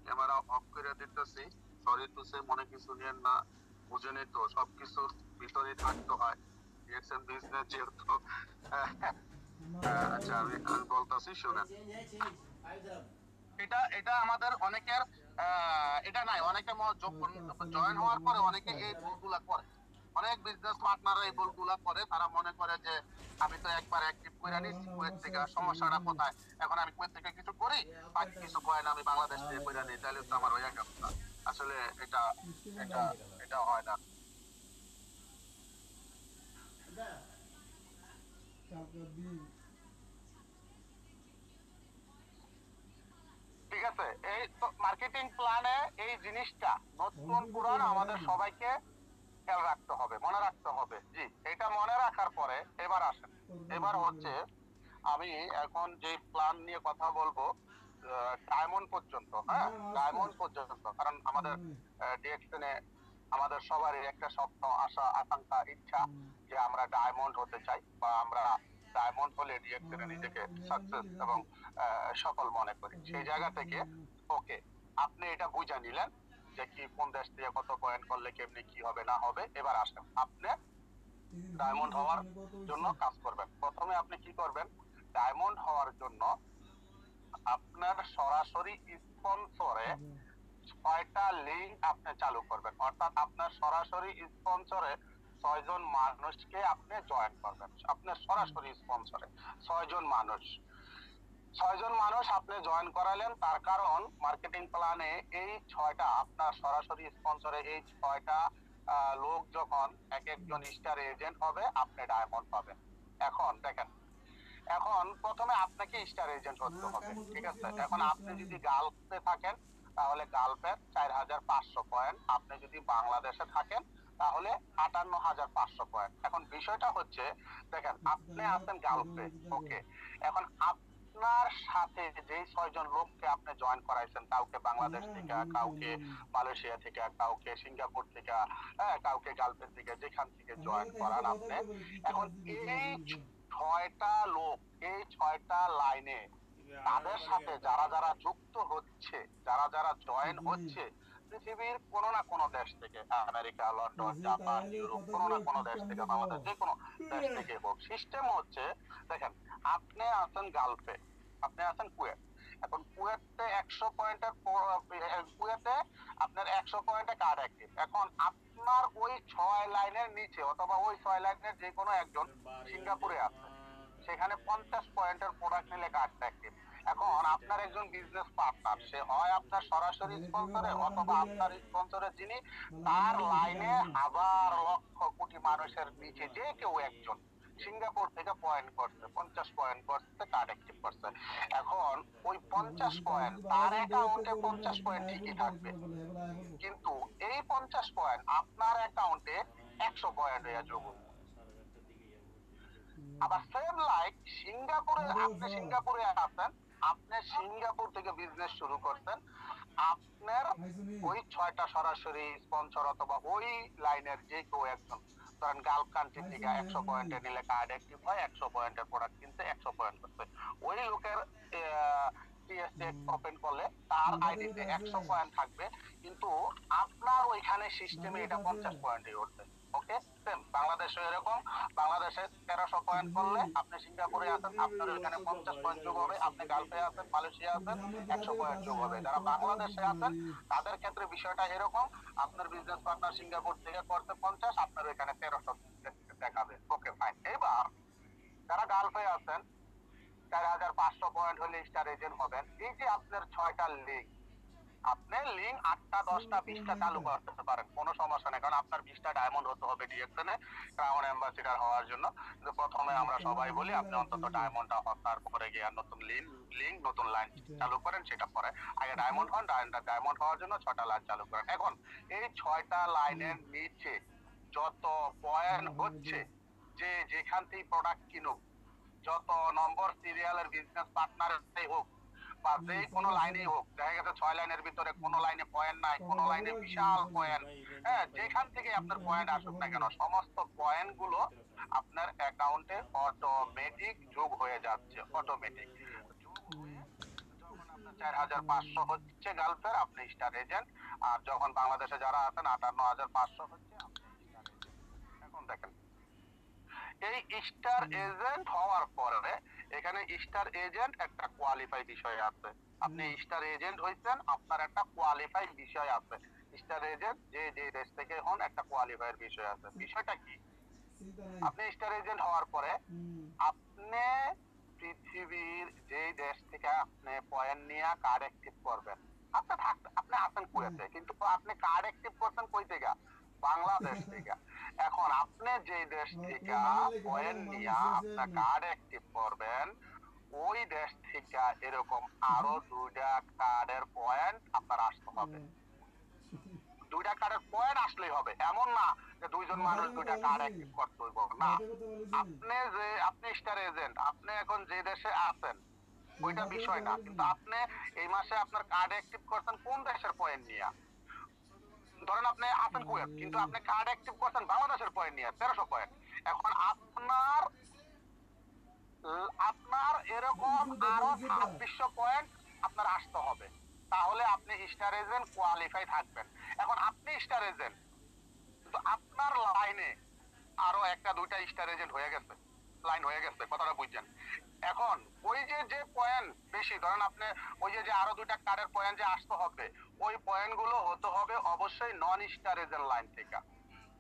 ক্যামেরা অফ করে দিতেছি। সরি টু সে, মনে কিছু নিয়েন না, বুঝেনি তো, সবকিছুর ভিতরে থাকতে হয়, রিঅ্যাকশন বিজনেস যেহেতু। আচ্ছা, আমি বলতেছি, শুনেন। এটা এটা আমাদের অনেকের এটা নাই, অনেকে জয়েন হওয়ার পরে অনেকে এই ভুলগুলা করে। অনেক বিজনেস পার্টনার এই ভুলগুলা করে, তারা মনে করে যে আমি তো একবার অ্যাক্টিভ করে নিচ্ছি কুয়েত থেকে, সমস্যাটা কোথায়, এখন আমি কুয়েত থেকে কিছু করি, বাকি কিছু কয়েন আমি বাংলাদেশ থেকে করে নিই, তাহলে তো আমার হয়ে গেল না। আসলে এটা এটা এটা হয় না। ঠিক আছে, এই মার্কেটিং প্ল্যানে এই জিনিসটা নতুন পুরান আমাদের সবাইকে খেয়াল রাখতে হবে, মনে রাখতে হবে। জি, এটা মনে রাখার পরে এবার আসেন, এবার হচ্ছে আমি এখন যে প্ল্যান নিয়ে কথা বলবো ডায়মন্ড পর্যন্ত, হ্যাঁ ডায়মন্ড পর্যন্ত, কারণ আমাদের ডিএক্সএনে আমাদের সবারই একটা স্বপ্ন, আশা, আকাঙ্ক্ষা, ইচ্ছা যে আমরা ডায়মন্ড হতে চাই, বা আমরা ডায়মন্ড হলে ডিএক্সএনে নিজেকে সাকসেস এবং সফল মনে করি। সেই জায়গা থেকে ওকে, আপনি এটা বুঝে নিলেন যে কি কোন দেশ থেকে কত পয়েন্ট করলে কেমনি কি হবে না হবে। এবার আসেন আপনি ডায়মন্ড হওয়ার জন্য কাজ করবেন। প্রথমে আপনি কি করবেন, ডায়মন্ড হওয়ার জন্য আপনার সরাসরি স্পন্সরে 6টা লিঙ্ক আপনি চালু করবেন, অর্থাৎ আপনার সরাসরি স্পন্সরে 6 জন মানুষকে আপনি জয়েন করবেন। আপনার সরাসরি স্পন্সরে 6 জন মানুষ, 6 জন মানুষ আপনি জয়েন করালেন, তার কারণ মার্কেটিং প্ল্যানে এই 6টা আপনার সরাসরি স্পন্সরে এই 6টা লোক যখন এক একজন স্টার এজেন্ট হবে, আপনি ডায়মন্ড পাবেন। এখন দেখেন, এখন প্রথমে আপনাকে স্টার এজেন্ট হতে হবে, ঠিক আছে? এখন আপনি যদি গালফে থাকেন তাহলে গালফের 4500 পয়েন্ট, আপনি যদি বাংলাদেশে থাকেন তাহলে 58500 পয়েন্ট। এখন বিষয়টা হচ্ছে দেখেন, আপনি আছেন গালফে, ওকে, এখন আপনার সাথে যে 6 জন লোককে আপনি জয়েন করাইছেন, কাউকে বাংলাদেশ থেকে, কাউকে মালয়েশিয়া থেকে, কাউকে সিঙ্গাপুর থেকে, কাউকে গালফের থেকে, যেখান থেকে জয়েন করান আপনি, এখন এই 6টা লোক, এই 6টা লাইনে তাদের সাথে যারা যারা যুক্ত হচ্ছে, যারা যারা জয়েন হচ্ছে, পৃথিবীর কোনো না কোনো দেশ থেকে, আমেরিকা, লন্ডন, জাপান, ইউরোপ, কোনো না কোনো দেশ থেকে, আমাদের যে কোনো দেশ থেকে হোক। সিস্টেম হচ্ছে দেখেন, আপনি আছেন গালফে, আপনি আছেন কুয়েত। এখন কুয়েতে 100 পয়েন্টের, কুয়েতে আপনার 100 পয়েন্টে কার্ড অ্যাক্টিভ। এখন আপনার ওই 6 লাইনের নিচে অথবা ওই 6 লাইনের যে কোনো একজন সিঙ্গাপুরে আছে, সেখানে 50 পয়েন্টের প্রোডাক্ট নিলে কার্ড অ্যাক্টিভ। এখন আপনার একজন বিজনেস পার্টনার, সে হয় আপনার সরাসরি স্পন্সরে অথবা আপনার স্পন্সরে যিনি, তার লাইনে হাজার লক্ষ কোটি মানুষের নিচে যে কেউ একজন সিঙ্গাপুর থেকে পয়েন্ট করছে, 50 পয়েন্ট করছে, কার্ড অ্যাক্টিভ করছে। এখন ওই 50 পয়েন্ট তার অ্যাকাউন্টে 50 পয়েন্ট ঠিকই থাকবে, কিন্তু এই 50 পয়েন্ট আপনার অ্যাকাউন্টে 100 পয়েন্ট হয়ে যোগ হবে। আবার সেম লাইক সিঙ্গাপুরে, আপনি সিঙ্গাপুরে আছেন, আপনি সিঙ্গাপুর থেকে বিজনেস শুরু করছেন, আপনার ওই 6টা সরাসরি স্পন্সর অথবা ওই লাইনের যে কেউ একজন, ধরেন গালফ কান্ট্রি থেকে 100 পয়েন্টে নিলে কার্ড অ্যাক্টিভ হয়, 100 পয়েন্টের প্রোডাক্ট কিনতে 100 পয়েন্ট করতে, ওই লোকের টিএসএ ওপেন করলে তার আইডিতে 100 পয়েন্ট থাকবে, কিন্তু আপনার ওইখানে সিস্টেমে এটা 50 পয়েন্টই উঠবে। ওকে, সেম বাংলাদেশে এরকম, বাংলাদেশে 1300 পয়েন্ট করলে আপনি সিঙ্গাপুরে আছেন, আপনার ওখানে 50 পয়েন্ট যোগ হবে, আপনি গালফে আছেন, মালয়েশিয়া আছেন, 100 পয়েন্ট যোগ হবে। যারা বাংলাদেশে আছেন তাদের ক্ষেত্রে বিষয়টা এরকম, আপনার বিজনেস পার্টনার সিঙ্গাপুর থেকে করতে 50, আপনার ওখানে 1300 দেখাবে। Okay fine. এবার যারা গালফে আছেন, 4500 পয়েন্ট হলে স্টার এজেন্ট হবেন। এই যে আপনার 6টা লিঙ্ক, আপনি লিঙ্ক 8টা 10টা 20টা চালু করতে পারেন, কোনো সমস্যা নেই, কারণ আপনার 20টা ডায়মন্ড হতে হবে ডিএক্সএনে ক্রাউন অ্যাম্বাসিডার হওয়ার জন্য। কিন্তু প্রথমে আমরা সবাই বলি আপনি অন্তত ডায়মন্ডটা হন, তারপরে গিয়ে নতুন লিঙ্ক নতুন লাইন চালু করেন, সেটা পরে আগে ডায়মন্ড হন, ডায়মন্ড হওয়ার জন্য 6টা লাইন চালু করেন। এখন এই 6টা লাইনের নিচে যত পয়েন্ট হচ্ছে, যে যেখান থেকে প্রোডাক্ট কিনুক, যত নম্বর সিরিয়ালের বিজনেস পার্টনারই হোক বা যে কোনো লাইনেই হোক, দেখা গেছে 6 লাইনের ভিতরে কোনো লাইনে পয়েন্ট নাই, কোনো লাইনে বিশাল পয়েন্ট, হ্যাঁ, যেখান থেকে আপনার পয়েন্ট আসুক না কেন, সমস্ত পয়েন্ট গুলো আপনার অ্যাকাউন্টে অটোমেটিক যোগ হয়ে যাচ্ছে, অটোমেটিক যোগ হয়ে যখন আপনার 4500 হচ্ছে গালফের, আপনি স্টার এজেন্ট, আর যখন বাংলাদেশে যারা আছেন 58500 হচ্ছে, আপনি স্টার এজেন্ট। এখন দেখেন, এই স্টার এজেন্ট হওয়ার পরে এখানে স্টার এজেন্ট একটা কোয়ালিফাই বিষয় আছে। আপনি স্টার এজেন্ট হইছেন, আপনার একটা কোয়ালিফাই বিষয় আছে। স্টার এজেন্ট যে যে দেশ থেকে হন, একটা কোয়ালিফাইয়ের বিষয় আছে। বিষয়টা কি? আপনি স্টার এজেন্ট হওয়ার পরে আপনি পৃথিবীর যে দেশ থেকে আপনি পয়েন্ট নিয়ে কার্ড অ্যাক্টিভ করবেন, আপনি আছেন কুয়েতে, কিন্তু আপনি কার্ড অ্যাক্টিভ করছেন কই থেকে? বাংলাদেশ থেকে। এখন আপনি যে দেশ থেকে পয়েন্ট নিয়ে আপনার কার্ড অ্যাক্টিভ করবেন, ওই দেশ থেকে এরকম আরো 2টা কার্ডের পয়েন্ট আপনার আসতে হবে। দুইটা কার্ডের পয়েন্ট আসলেই হবে, এমন না যে দুইজন মানুষ দুইটা কার্ড অ্যাক্টিভ করতে হইব না। আপনি স্টার এজেন্ট, আপনি এখন যে দেশে আছেন ওইটা বিষয় না, কিন্তু আপনি এই মাসে আপনার কার্ড অ্যাক্টিভ করছেন কোন দেশের পয়েন্ট নিয়ে। ধরেন আপনি আছেন কুয়েত, কিন্তু আপনি কার্ড অ্যাক্টিভ করছেন বাংলাদেশের পয়েন্ট নিয়ে 1300 পয়েন্ট। এখন আপনার আপনার এরকম আরো 2600 পয়েন্ট আপনার আসতে হবে, তাহলে আপনি স্টার এজেন্ট কোয়ালিফাই থাকবেন। এখন আপনি স্টার এজেন্ট, কিন্তু আপনার লাইনে আরো একটা দুইটা স্টার এজেন্ট হয়ে গেছে, লাইন হয়ে গেছে, কথাটা বুঝছেন। এখন ওই যে পয়েন্ট বেশি, ধরেন আপনি ওই যে আরো দুইটা কার্ডের পয়েন্ট যে আসতে হবে, ওই পয়েন্ট গুলো হতে হবে অবশ্যই নন স্টার এজেন্ট লাইন থেকে।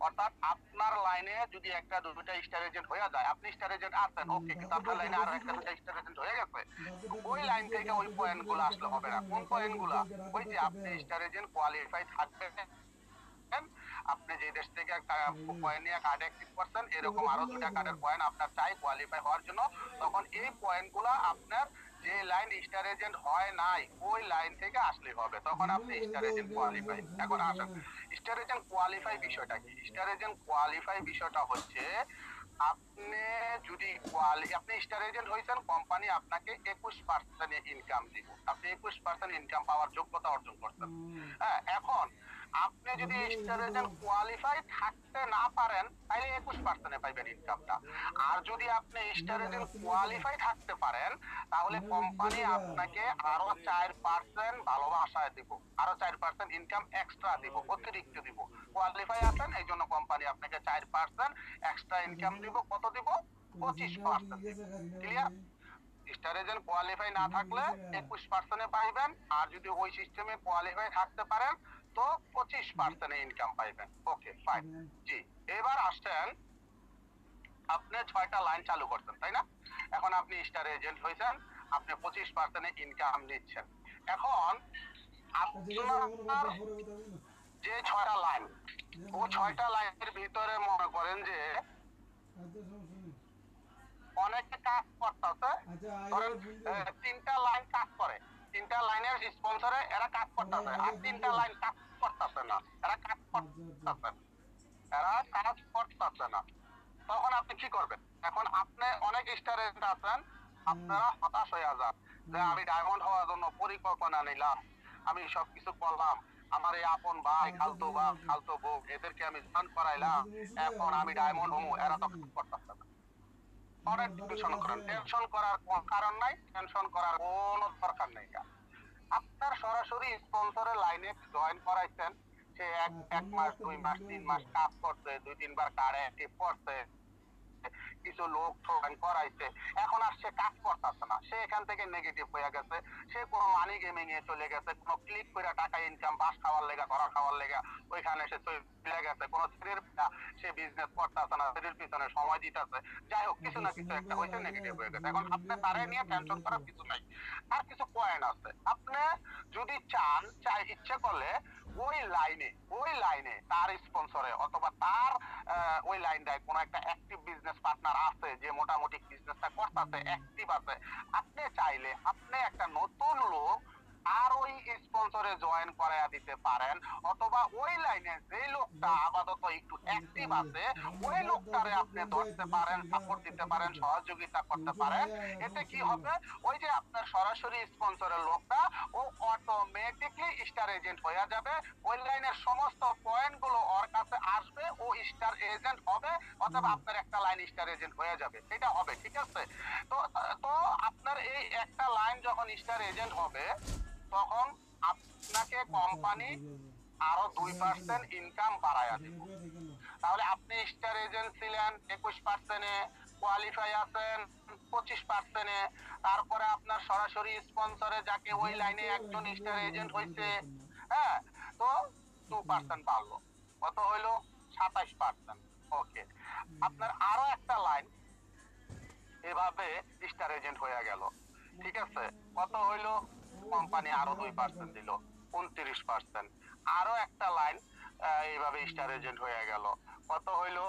অর্থাৎ আপনার লাইনে যদি একটা দুইটা স্টার এজেন্ট হয়ে যায়, আপনি স্টার এজেন্ট আছেন ওকে, কিন্তু আপনার লাইনে আরো একটা দুইটা স্টার এজেন্ট হয়ে গেছে, ওই লাইন থেকে ওই পয়েন্ট গুলো আসলে হবে না। কোন পয়েন্ট গুলা? ওই যে আপনি স্টার এজেন্ট কোয়ালিফাই থাকবেন, আপনি যে দেশ থেকে পয়েন্ট নিয়ে কার্ড অ্যাক্টিভ করছেন, এরকম আরো দুইটা কার্ডের পয়েন্ট আপনার চাই কোয়ালিফাই হওয়ার জন্য, তখন এই পয়েন্ট গুলা আপনার যে লাইন স্টার এজেন্ট হয় নাই ওই লাইন থেকে আসলে হবে, তখন আপনি স্টার এজেন্ট কোয়ালিফাই। এখন আসেন স্টার এজেন্ট কোয়ালিফাই বিষয়টা কি? স্টার এজেন্ট কোয়ালিফাই বিষয়টা হচ্ছে আপনি যদি আপনি স্টার এজেন্ট হয়েছেন, কোম্পানি আপনাকে 21% ইনকাম দিব, আপনি 21% ইনকাম পাওয়ার যোগ্যতা অর্জন করছেন। হ্যাঁ, এখন আপনি যদি স্টার এজেন্ট কোয়ালিফাই থাকতে না পারেন তাহলে 21% পাইবেন ইনকামটা। আর যদি আপনি স্টার এজেন্ট কোয়ালিফাই থাকতে পারেন তাহলে কোম্পানি আপনাকে আরো 4% ভালোবাসায় দিব, আরো 4% ইনকাম এক্সট্রা দিব, অতিরিক্ত দিব। কোয়ালিফাই আছেন এই জন্য কোম্পানি আপনাকে 4% এক্সট্রা ইনকাম দিব। কত দিব? 25%। ক্লিয়ার? স্টার এজেন্ট কোয়ালিফাই না থাকলে 21% পাইবেন, আর যদি ওই সিস্টেমে কোয়ালিফাই থাকতে পারেন তো 25% ইনকাম পাইবেন। Okay fine. জি, এবার আসছেন আপনি 6টা লাইন চালু করছেন, তাই না? এখন আপনি স্টার এজেন্ট হয়েছেন, আপনি 25% ইনকাম নিচ্ছেন। এখন আপনার যে 6টা লাইন, ও 6টা লাইনের ভিতরে মনে করেন যে অনেকে কাজ করতেছে, ধরেন 3টা লাইন কাজ করে, 3টা লাইনের স্পন্সরে এরা কাজ করতেছে, আর 3টা লাইন কাজ করতেছে না, এরা কাজ করতেছে, এরা কাজ করতেছে না। তখন আপনি কি করবেন? এখন আপনি অনেক স্টার এজেন্ট আছেন, আপনারা হতাশ হয়ে যান যে আমি ডায়মন্ড হওয়ার জন্য পরিকল্পনা নিলাম, আমি সবকিছু করলাম, আমার এই আপন ভাই খালতো বউ এদেরকে আমি জয়েন করাইলাম, এখন আমি ডায়মন্ড হবো, এরা তো কাজ করতেছে না। অনেক টেনশন করেন, টেনশন করার কোনো কারণ নাই, টেনশন করার কোনো দরকার নেই। আপনার সরাসরি স্পন্সরের লাইনে জয়েন করাইছেন, সে এক মাস 2 মাস 3 মাস কাজ করছে, 2-3 বার কার্ড অ্যাক্টিভ করছে, কিছু লোক জয়েন করাইছে, এখন আর সে কাজ করতেছে না, সে এখান থেকে নেগেটিভ হয়ে গেছে, সে কোনো মানি গেমিং এ চলে গেছে, কোনো ক্লিক করে টাকা ইনকাম, বাস খাওয়ার লেগা, ঘোরা খাওয়ার লেগা ওইখানে সে চলে গেছে, কোনো সে বিজনেস করতেছে না, শরীর পিছনে সময় দিতেছে, যাই হোক কিছু না কিছু একটা হয়েছে, নেগেটিভ হয়ে গেছে। এখন আপনি তারে নিয়ে টেনশন করার কিছু নাই, তার কিছু পয়েন্ট আছে। আপনি যদি চান, ইচ্ছে করলে ওই লাইনে তার স্পন্সরে অথবা তার ওই লাইনটায় কোনো একটা অ্যাক্টিভ বিজনেস পার্টনার আছে যে মোটামুটি বিজনেসটা করতেছে, অ্যাক্টিভ আছে, আপনি চাইলে আপনি একটা নতুন লোক আর ওই স্পন্সরে জয়েন করাইয়া দিতে পারেন, অথবা ওই লাইনে যে লোকটা আপাতত একটু অ্যাক্টিভ আছে ওই লোকটারে আপনি ধরতে পারেন, সাপোর্ট দিতে পারেন, সহযোগিতা করতে পারেন। এতে কি হবে? ওই যে আপনার সরাসরি স্পন্সরের লোকটা ও অটোমেটিকলি স্টার এজেন্ট হয়ে যাবে, ওই লাইনের সমস্ত পয়েন্ট গুলো ওর কাছে আসবে, ও স্টার এজেন্ট হবে, অথবা আপনার একটা লাইন স্টার এজেন্ট হয়ে যাবে, এটা হবে। ঠিক আছে? তো তো আপনার এই একটা লাইন যখন স্টার এজেন্ট হবে তখন আপনাকে কোম্পানি আরো 2% ইনকাম বাড়ায়া দিবে। তাহলে আপনি স্টার এজেন্ট ছিলেন 21%-এ, কোয়ালিফাই আছেন 25%-এ, তারপরে আপনার সরাসরি স্পন্সরে যাকে ওই লাইনে একজন স্টার এজেন্ট হইছে, হ্যাঁ, তো 2% বাড়লো, কত হইলো? 27%। ওকে, আপনার আরো একটা লাইন এভাবে স্টার এজেন্ট হয়ে গেল। ঠিক আছে, কত হইলো? কোম্পানি আরো 2% দিল, 29%। আরো একটা লাইন এইভাবে স্টার এজেন্ট হয়ে গেল, কত হইলো?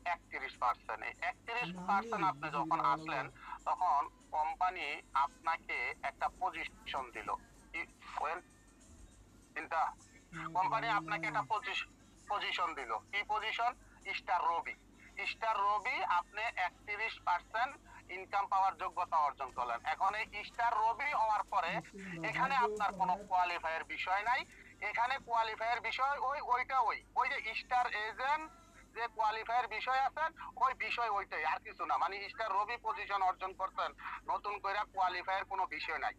31%। 31% আপনি যখন আসলেন তখন কোম্পানি আপনাকে একটা পজিশন দিল, চিন্তা কোম্পানি আপনাকে একটা পজিশন দিল, কি পজিশন? স্টার রবি। স্টার রবি আপনি 31% ইনকাম পাওয়ার যোগ্যতা অর্জন করলেন। এখন এই স্টার রবি হওয়ার পরে এখানে আপনার কোনো কোয়ালিফায়ার বিষয় নাই। এখানে কোয়ালিফায়ার বিষয় ওই যে স্টার এজেন্ট যে কোয়ালিফায়ার বিষয় আছে ওই বিষয় ওইটাই, আর কিছু না। মানে স্টার রবি পজিশন অর্জন করতেন, নতুন করে কোয়ালিফায়ার কোনো বিষয় নাই।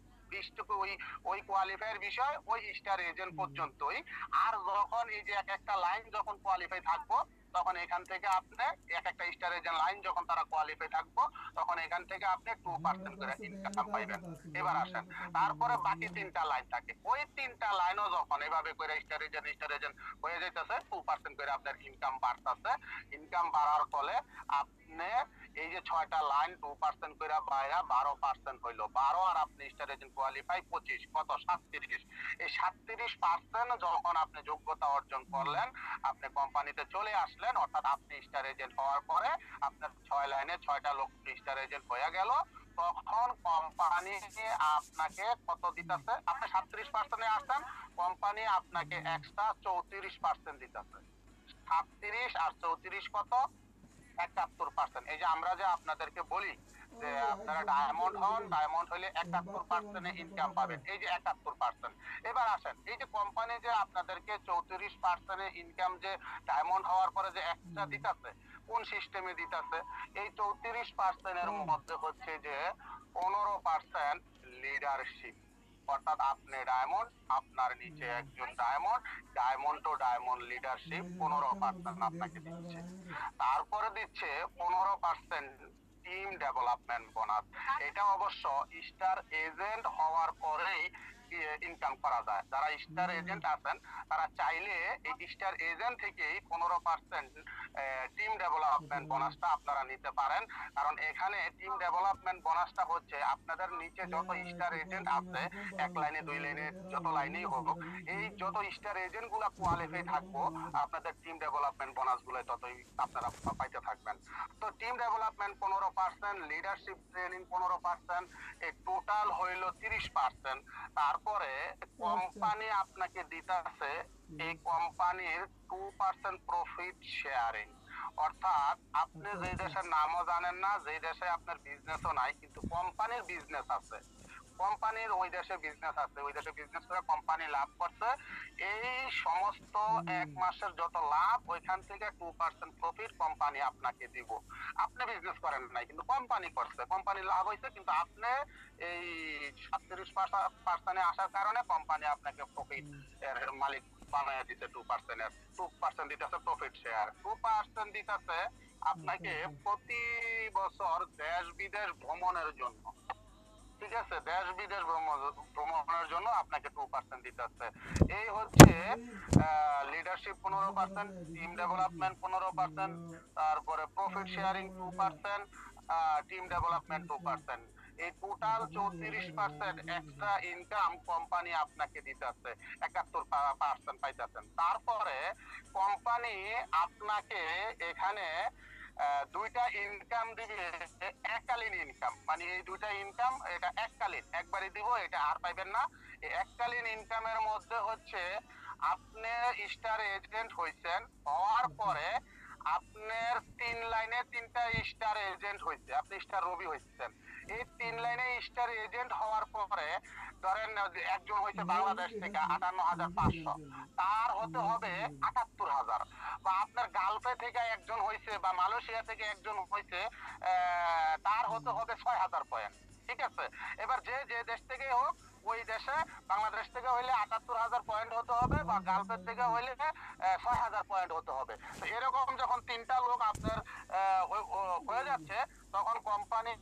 ওই কোয়ালিফায়ার বিষয় ওই স্টার এজেন্ট পর্যন্তই। আর যখন এই যে এক একটা লাইন যখন কোয়ালিফাই থাকবো, তখন এখান থেকে আপনি এক একটা স্টার এজেন্ট লাইন যখন তারা কোয়ালিফাই থাকবো, তখন এখান থেকে আপনি 2% করে ইনকাম পাইবেন। এবার আসেন, তারপরে বাকি 3টা লাইন থাকে, ওই 3টা লাইনও যখন এভাবে করে স্টার এজেন্ট হয়ে যাইতেছে, 2% করে আপনার ইনকাম বাড়তেছে। ইনকাম বাড়ার ফলে আপনি এই যে 6টা লাইন 2% করে বাইরা 12% হইলো। 12 আর আপনি স্টার এজেন্ট কোয়ালিফাই 25, কত? 37। এই 37% যখন আপনি যোগ্যতা অর্জন করলেন, আপনি কোম্পানিতে চলে আসলেন, অর্থাৎ আপনি স্টার এজেন্ট হওয়ার পরে আপনার 6 লাইনে 6টা লোক স্টার এজেন্ট হয়ে গেল। তখন কোম্পানি আপনাকে কত দিতেছে? আপনি 37% আসছেন, কোম্পানি আপনাকে এক্সট্রা 34% দিতেছে। 37 আর 34 কত? 71%। এই যে আমরা যে আপনাদেরকে বলি যে আপনারা ডায়মন্ড হন, ডায়মন্ড হলে 71% ইনকাম পাবেন, এই যে 71%। এবার আসেন, এই যে কোম্পানি যে আপনাদেরকে 34% ইনকাম যে ডায়মন্ড হওয়ার পরে যে এক্সট্রা দিতেছে, কোন সিস্টেমে দিতেছে? এই 34% এর মধ্যে হচ্ছে যে 15% লিডারশিপ। অর্থাৎ আপনি ডায়মন্ড, আপনার নিচে একজন diamond, diamond to diamond leadership 15% আপনাকে দিচ্ছে। তারপরে দিচ্ছে 15% টিম ডেভেলপমেন্ট বোনাস। এটা অবশ্য স্টার এজেন্ট হওয়ার পরেই ইনকাম করা যায়। যারা স্টার এজেন্ট আছেন তারা চাইলে এই স্টার এজেন্ট থেকেই 15% টিম ডেভেলপমেন্ট বোনাসটা আপনারা নিতে পারেন। কারণ এখানে টিম ডেভেলপমেন্ট বোনাসটা হচ্ছে আপনাদের নিচে যত স্টার এজেন্ট আছে, 1 লাইনে 2 লাইনে যত লাইনেই হোক, এই যত স্টার এজেন্ট গুলা কোয়ালিফাই থাকবো, আপনাদের টিম ডেভেলপমেন্ট বোনাস গুলো ততই আপনারা পাইতে থাকবেন। তো টিম ডেভেলপমেন্ট 15%, লিডারশিপ ট্রেনিং 15%, এই টোটাল হইল 30%। তারপরে কোম্পানি আপনাকে দিতেছে এই কোম্পানির 2% প্রফিট শেয়ারিং। অর্থাৎ আপনি যে দেশের নামও জানেন না, যে দেশে আপনার বিজনেসও নাই, কিন্তু কোম্পানির বিজনেস আছে, কোম্পানির ওই দেশে বিজনেস আছে, ওই দেশে বিজনেস করে কোম্পানি লাভ করছে, এই সমস্ত 1 মাসের যত লাভ ওইখান থেকে 2% প্রফিট কোম্পানি আপনাকে দিব। আপনি বিজনেস করেন নাই, কিন্তু কোম্পানি করছে, কোম্পানি লাভ হয়েছে, কিন্তু আপনি এই 37% আসার কারণে কোম্পানি আপনাকে প্রফিট এর মালিক বানায় দিতে 2% দিতেছে প্রফিট শেয়ার। 2% দিতেছে আপনাকে প্রতি বছর দেশ বিদেশ ভ্রমণের জন্য। ঠিক আছে, দেশ বিদেশ ভ্রমণের জন্য আপনাকে 2% দিতেছে। এই হচ্ছে লিডারশিপ 15%, টিম ডেভেলপমেন্ট 15%, তারপরে প্রফিট শেয়ারিং 2%, টিম ডেভেলপমেন্ট 2%। এই টোটাল 34% এক্সট্রা ইনকাম কোম্পানি আপনাকে দিতেছে, 71% পাইতেছেন। তারপরে কোম্পানি আপনাকে এখানে 2টা ইনকাম দিবে, এককালীন ইনকাম। মানে এই 2টা ইনকাম, এটা এককালীন, একবারই দিব, এটা আর পাইবেন না। এই এককালীন ইনকামের মধ্যে হচ্ছে আপনি স্টার এজেন্ট হইছেন, হওয়ার পরে আপনার 3 লাইনে 3টা স্টার এজেন্ট হইছে, আপনি স্টার রবি হইছেন। এই 3 লাইনে স্টার এজেন্ট হওয়ার পরে ধরেন একজন হইছে বাংলাদেশ থেকে 58,500, তার হতে হবে 78,000। বা আপনার গালফে থেকে একজন হইছে, বা মালয়েশিয়া থেকে একজন হইছে, তার হতে হবে 6,000 পয়েন্ট। ঠিক আছে, এবার যে যে দেশ থেকে হোক, ওই দেশে বাংলাদেশ থেকে হইলে 78,000 পয়েন্ট হতে হবে, বা গালফের থেকে হইলে 6,000 পয়েন্ট হতে হবে। তো এরকম যখন 3টা লোক আপনার হয়ে যাচ্ছে, তখন কোম্পানি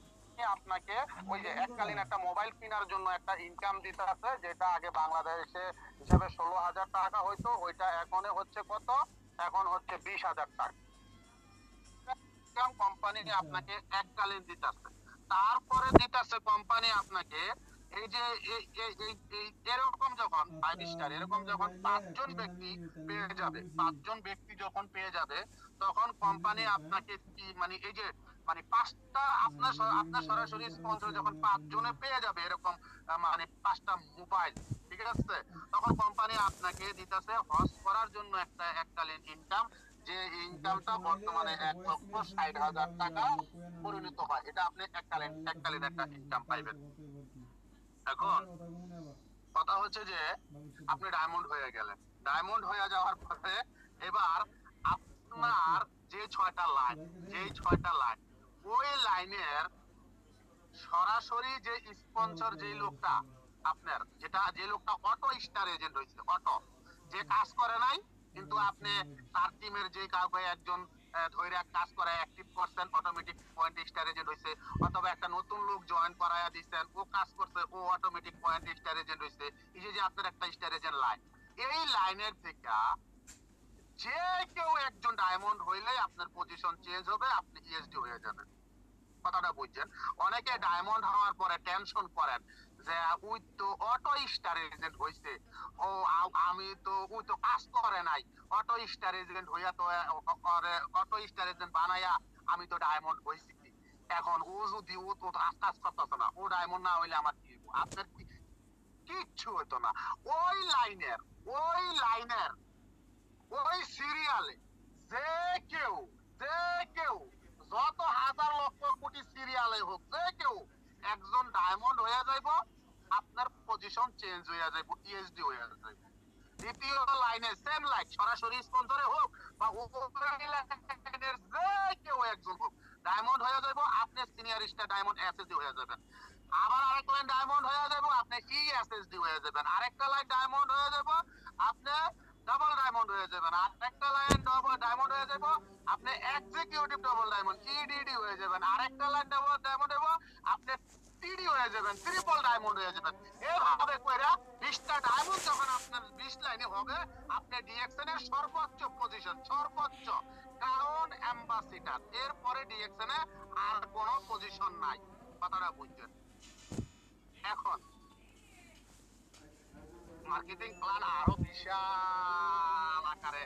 আপনাকে ওই যে এককালীন একটা মোবাইল কেনার জন্য একটা ইনকাম দিতে আছে, যেটা আগে বাংলাদেশে হিসাবে 16,000 টাকা হইতো, ওইটা এখন হচ্ছে কত? এখন হচ্ছে 20,000 টাকা কোম্পানি আপনাকে এককালীন দিতেছে। তারপরে দিতেছে কোম্পানি আপনাকে এই যে এরকম যখন 5 স্টার, এরকম যখন 5জন ব্যক্তি পেয়ে যাবে, 5জন ব্যক্তি যখন পেয়ে যাবে, তখন কোম্পানি আপনাকে কি, মানে এই যে মানে পাঁচটা আপনার সরাসরি স্পন্সর যখন 5 জনে পেয়ে যাবে এরকম মানে 5টা মোবাইল, ঠিক আছে, তখন কোম্পানি আপনাকে দিতেছে হজ করার জন্য একটা এককালীন ইনকাম, যে ইনকামটা বর্তমানে 1,60,000 টাকা পরিণত হয়। এটা আপনি এককালীন একটা ইনকাম পাইবেন। এখন কথা হচ্ছে যে আপনি ডায়মন্ড হয়ে গেলেন, ডায়মন্ড হয়ে যাওয়ার পরে এবার আপনার যে 6টা লাইন ওই লাইনের সরাসরি যে স্পন্সর, যে লোকটা আপনার, যে লোকটা অটো স্টার এজেন্ট হয়েছে, অটো যে কাজ করে নাই কিন্তু আপনি তার টিমের যে কাউকে একজন ধরে কাজ করায় অ্যাক্টিভ করছেন, অটোমেটিক পয়েন্ট স্টার এজেন্ট হয়েছে, অথবা একটা নতুন লোক জয়েন করায়া দিচ্ছেন, ও কাজ করছে, ও অটোমেটিক পয়েন্ট স্টার এজেন্ট হয়েছে। এই যে আপনার একটা স্টার এজেন্ট লাইন, এই লাইনের থেকে যে কেউ একজন ডায়মন্ড হইলেই আপনার পজিশন চেঞ্জ হবে, আপনি ইএসডি হয়ে যাবেন। কথাটা বুঝছেন? অনেকে ডায়মন্ড হওয়ার পরে টেনশন করেন যে ওই তো অটো স্টার এজেন্ট হইছে, ও আমি তো ওই তো কাজ করে নাই, অটো স্টার এজেন্ট হইয়া তো অটো স্টার এজেন্ট বানাইয়া আমি তো ডায়মন্ড হইছি। এখন ও যদি ও তো কাজ করতেছে না, ও ডায়মন্ড না হইলে আমার কি হইব? আপনার কিচ্ছু হইতো না। ওই লাইনের ওই সিরিয়ালে যে কেউ যে কেউ যত হাজার লক্ষ কোটি সিরিয়ালে হোক, যে কেউ একজন ডায়মন্ড হয়ে যাইব, আপনার পজিশন চেঞ্জ হয়ে যাইব, ইএসডি হয়ে যাইব। দ্বিতীয় লাইনে সেম লাইন, সরাসরি স্পন্সরে হোক বা লাইনের যে কেউ একজন হোক ডায়মন্ড হয়ে যাইব, আপনি সিনিয়র স্টার ডায়মন্ড এসএসডি হয়ে যাবেন। আবার আরেক লাইন ডায়মন্ড হয়ে যাইব, আপনি ইএসএসডি হয়ে যাবেন। আরেকটা লাইন ডায়মন্ড হয়ে যাব, আপনি ডাবল ডায়মন্ড হয়ে যাবেন। আরেকটা লাইন ডাবল ডায়মন্ড হয়ে যাব, আপনি এক্সিকিউটিভ ডাবল ডায়মন্ড ইডিডি হয়ে যাবেন। আরেকটা লাইন ডাবল ডায়মন্ড হবো, আপনি টিডি হয়ে যাবেন, ট্রিপল ডায়মন্ড হয়ে যাবেন। এভাবে কইরা 20টা ডায়মন্ড যখন আপনার 20 লাইনে হবে, আপনি ডিএক্সএন এর সর্বোচ্চ পজিশন, সর্বোচ্চ ক্রাউন অ্যাম্বাসিডার, এরপরে ডিএক্সএন এ আর কোনো পজিশন নাই। কথাটা বুঝছেন? এখন মার্কেটিং প্ল্যান আরো বিশাল আকারে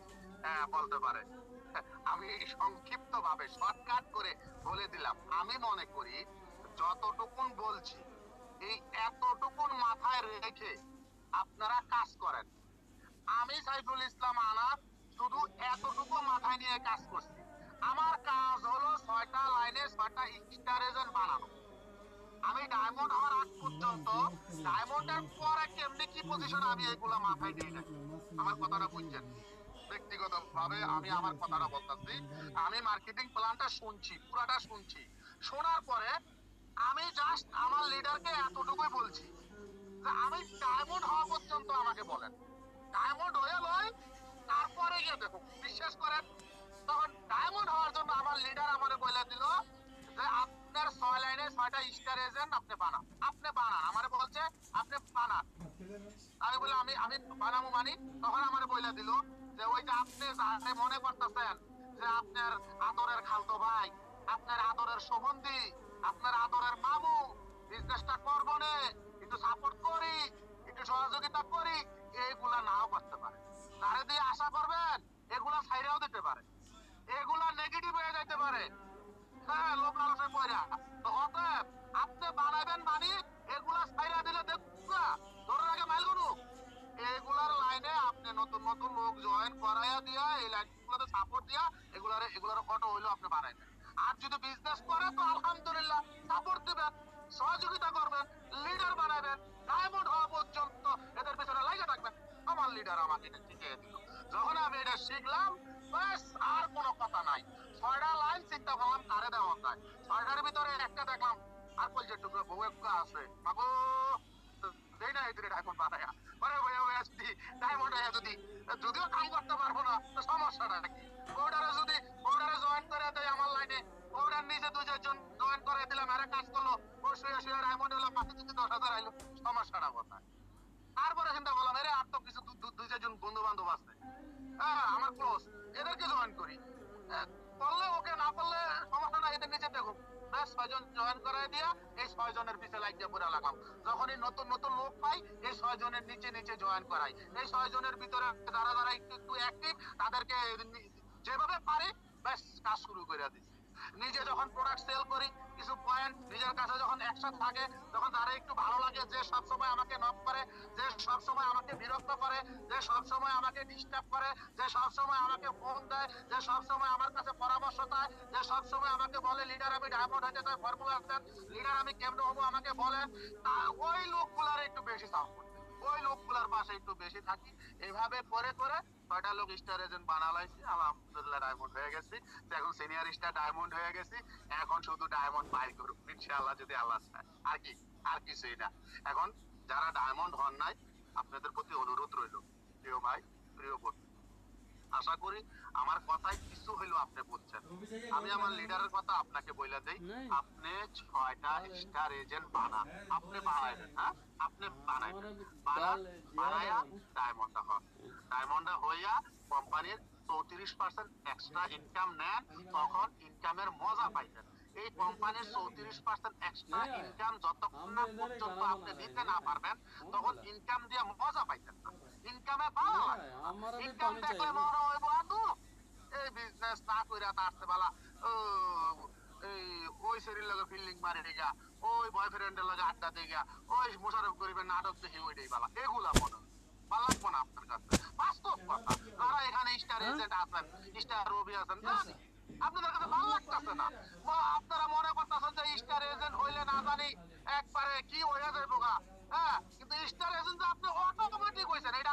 বলতে পারে। আমি সংক্ষিপ্ত ভাবে শর্টকাট করে বলে দিলাম। আমি মনে করি যতটুকুন বলছি এই এতটুকুন মাথায় রেখে আপনারা কাজ করেন। আমি সাইফুল ইসলাম আনাস শুধু এতটুকু মাথায় নিয়ে কাজ করছি। আমার কাজ হলো 6টা লাইনে 6টা স্টার এজেন্ট বানানো। আমি ডায়মন্ড হওয়ার আগ পর্যন্ত, ডায়মন্ডের পরে কেমনে কি পজিশন, আমি এগুলো মাথায় নিয়ে যাই। আমার কথাটা বুঝছেন? ব্যক্তিগত ভাবে আমি আমার কথাটা বলতেছি। আমি মার্কেটিং প্ল্যানটা শুনছি, পুরাটা শুনছি। শোনার পরে আমি জাস্ট আমার লিডারকে এতটুকুই বলছি যে আমি ডায়মন্ড হওয়া পর্যন্ত আমাকে বলেন, ডায়মন্ড হয়ে লয় তারপরে গিয়ে দেখো। বিশ্বাস করেন, তখন ডায়মন্ড হওয়ার জন্য আমার লিডার আমাকে বলে দিল যে আপনার 6 লাইনে 6টা স্টার এজেন্ট আপনি বানান। আমারে বলছে আপনি বানান। আমি বলে আমি বানাবো মানি। তখন আমারে বলে দিল যে ওই যে আপনি যাতে মনে করতেছেন যে আপনার আদরের খালতো ভাই, আপনার আদরের সম্বন্ধী, আপনার আদরের মামু, বিজনেসটা করবো না, একটু সাপোর্ট করি, একটু সহযোগিতা করি, এইগুলা নাও করতে পারে। তারে দিয়ে আশা করবেন এগুলা ছাইরাও দিতে পারে, এগুলা নেগেটিভ হয়ে যাইতে পারে। হ্যাঁ, লোক লালসে পয়রা। তো অতএব আপনি বানাবেন মানি, এগুলা ছাইরা দিলে দেখবা ধরে রাখে মাইল গুলো, এগুলার লাইনে আপনি নতুন নতুন লোক জয়েন করাইয়া দিয়া, এই লাইনগুলোতে সাপোর্ট দিয়া এগুলার অটো হইলো আপনি বানাইবেন। আর যদি বিজনেস করে তো আলহামদুলিল্লাহ সাপোর্ট দিবেন, সহযোগিতা করবেন, লিডার বানাবেন, ডায়মন্ড হওয়া পর্যন্ত এদের পেছনে লাগা থাকবেন। আমার লিডার আমাকে এটা শিখিয়ে দিল। যখন আমি এটা শিখলাম, ব্যাস আর কোনো কথা নাই। 6টা লাইন চিন্তা করলাম কারে দেওয়া যায়। 6টার ভিতরে একটা দেখলাম আর কই যে টুকরো বউ একটা আছে, মাগো দেই না এদিকে ডায়মন্ড বানায়া। আরে ভাই আমি আসছি ডায়মন্ড হয়ে যদিও কাম করতে পারবো না, তো সমস্যাটা কি? ওটারে জয়েন করে দেয় আমার লাইনে, ওটার নিচে 2-4 জন জয়েন করে দিলাম, আরে কাজ করলো, ও শুয়ে ডায়মন্ড হলো, মাসে যদি 10,000 আইলো, সমস্যাটা কোথায়? তারপরে চিন্তা করলাম এরে আর তো কিছু 2-4 জন বন্ধু বান্ধব আছে, হ্যাঁ আমার ক্লোজ, এদেরকে জয়েন করি। করলে ওকে, না করলে সমস্যা না, এদের নিচে দেখুন। ব্যাস 6 জন জয়েন করে দিয়া এই 6 জনের পিছে লাইক দিয়ে পুরা লাগাম। যখনই নতুন নতুন লোক পাই এই 6 জনের নিচে জয়েন করাই। এই 6 জনের ভিতরে যারা একটু অ্যাক্টিভ তাদেরকে যেভাবে পারি ব্যাস কাজ শুরু করে দিচ্ছি। নিজে যখন প্রোডাক্ট সেল করি, কিছু পয়েন্ট নিজের কাছে যখন অ্যাকশন থাকে, তখন তারা একটু ভালো লাগে, যে সব সময় আমাকে নক করে, যে সব সময় আমাকে বিরক্ত করে, যে সব সময় আমাকে ডিস্টার্ব করে, যে সব সময় আমাকে ফোন দেয়, যে সব সময় আমার কাছে পরামর্শ দেয়, যে সব সময় আমাকে বলে লিডার আমি ডায়মন্ড হতে চাই, ফর্মুলা দেন, লিডার আমি কেমনে হবো আমাকে বলেন, ওই লোকগুলার একটু বেশি সাপোর্ট, ওই লোকগুলার পাশে একটু বেশি থাকি। এইভাবে করে করে 6টা লোক স্টার এজেন্ট বানালাইছি, আলহামদুলিল্লাহ ডায়মন্ড হয়ে গেছি। তো এখন সিনিয়র স্টার ডায়মন্ড হয়ে গেছি, এখন শুধু ডায়মন্ড বাই করুক ইনশাআল্লাহ যদি আল্লাহ চায়, আর কি, আর কিছুই না। এখন যারা ডায়মন্ড হন নাই, আপনাদের প্রতি অনুরোধ রইল, প্রিয় ভাই, প্রিয় বোন, আশা করি আমার কথায় কিছু হইলো আপনি বুঝছেন। আমি আমার লিডারের কথা আপনাকে বলে দেই, আপনি 6টা স্টার এজেন্ট বানান, আপনি বানাইবেন, হ্যাঁ আপনি বানাইবেন, বানায়া ডায়মন্ডটা হন, ডায়মন্ডটা হইয়া কোম্পানির 34% এক্সট্রা ইনকাম নেন, তখন ইনকামের মজা পাইবেন। এই কোম্পানির 34% এক্সট্রা ইনকাম যতক্ষণ না পর্যন্ত আপনি দিতে না পারবেন, তখন ইনকাম দিয়ে মজা পাইতেন না, ইনকামে ভালো লাগে, ইনকাম দেখলে মনে হইব আদু এই বিজনেস না কইরা তারতে বালা এই ওই শরীর লগে ফিল্ডিং মারে দিগা, ওই বয়ফ্রেন্ডের লগে আড্ডা দিগা, ওই মোশারফ করিবেন নাটক দেখি ওইটাই বালা, এগুলা মনে ভালো লাগবো না আপনার কাছে। বাস্তব কথা, যারা এখানে স্টার এজেন্ট আছেন, স্টার রবি আছেন, জানি আপনাদের কাছে ভালো লাগতেছে না, আপনারা মনে করতেছেন যে স্টার এজেন্ট হইলে না জানি একবারে কি হয়ে যাইব গা, হ্যাঁ, কিন্তু স্টার এজেন্ট আপনি অটোমেটিক হইছেন, এটা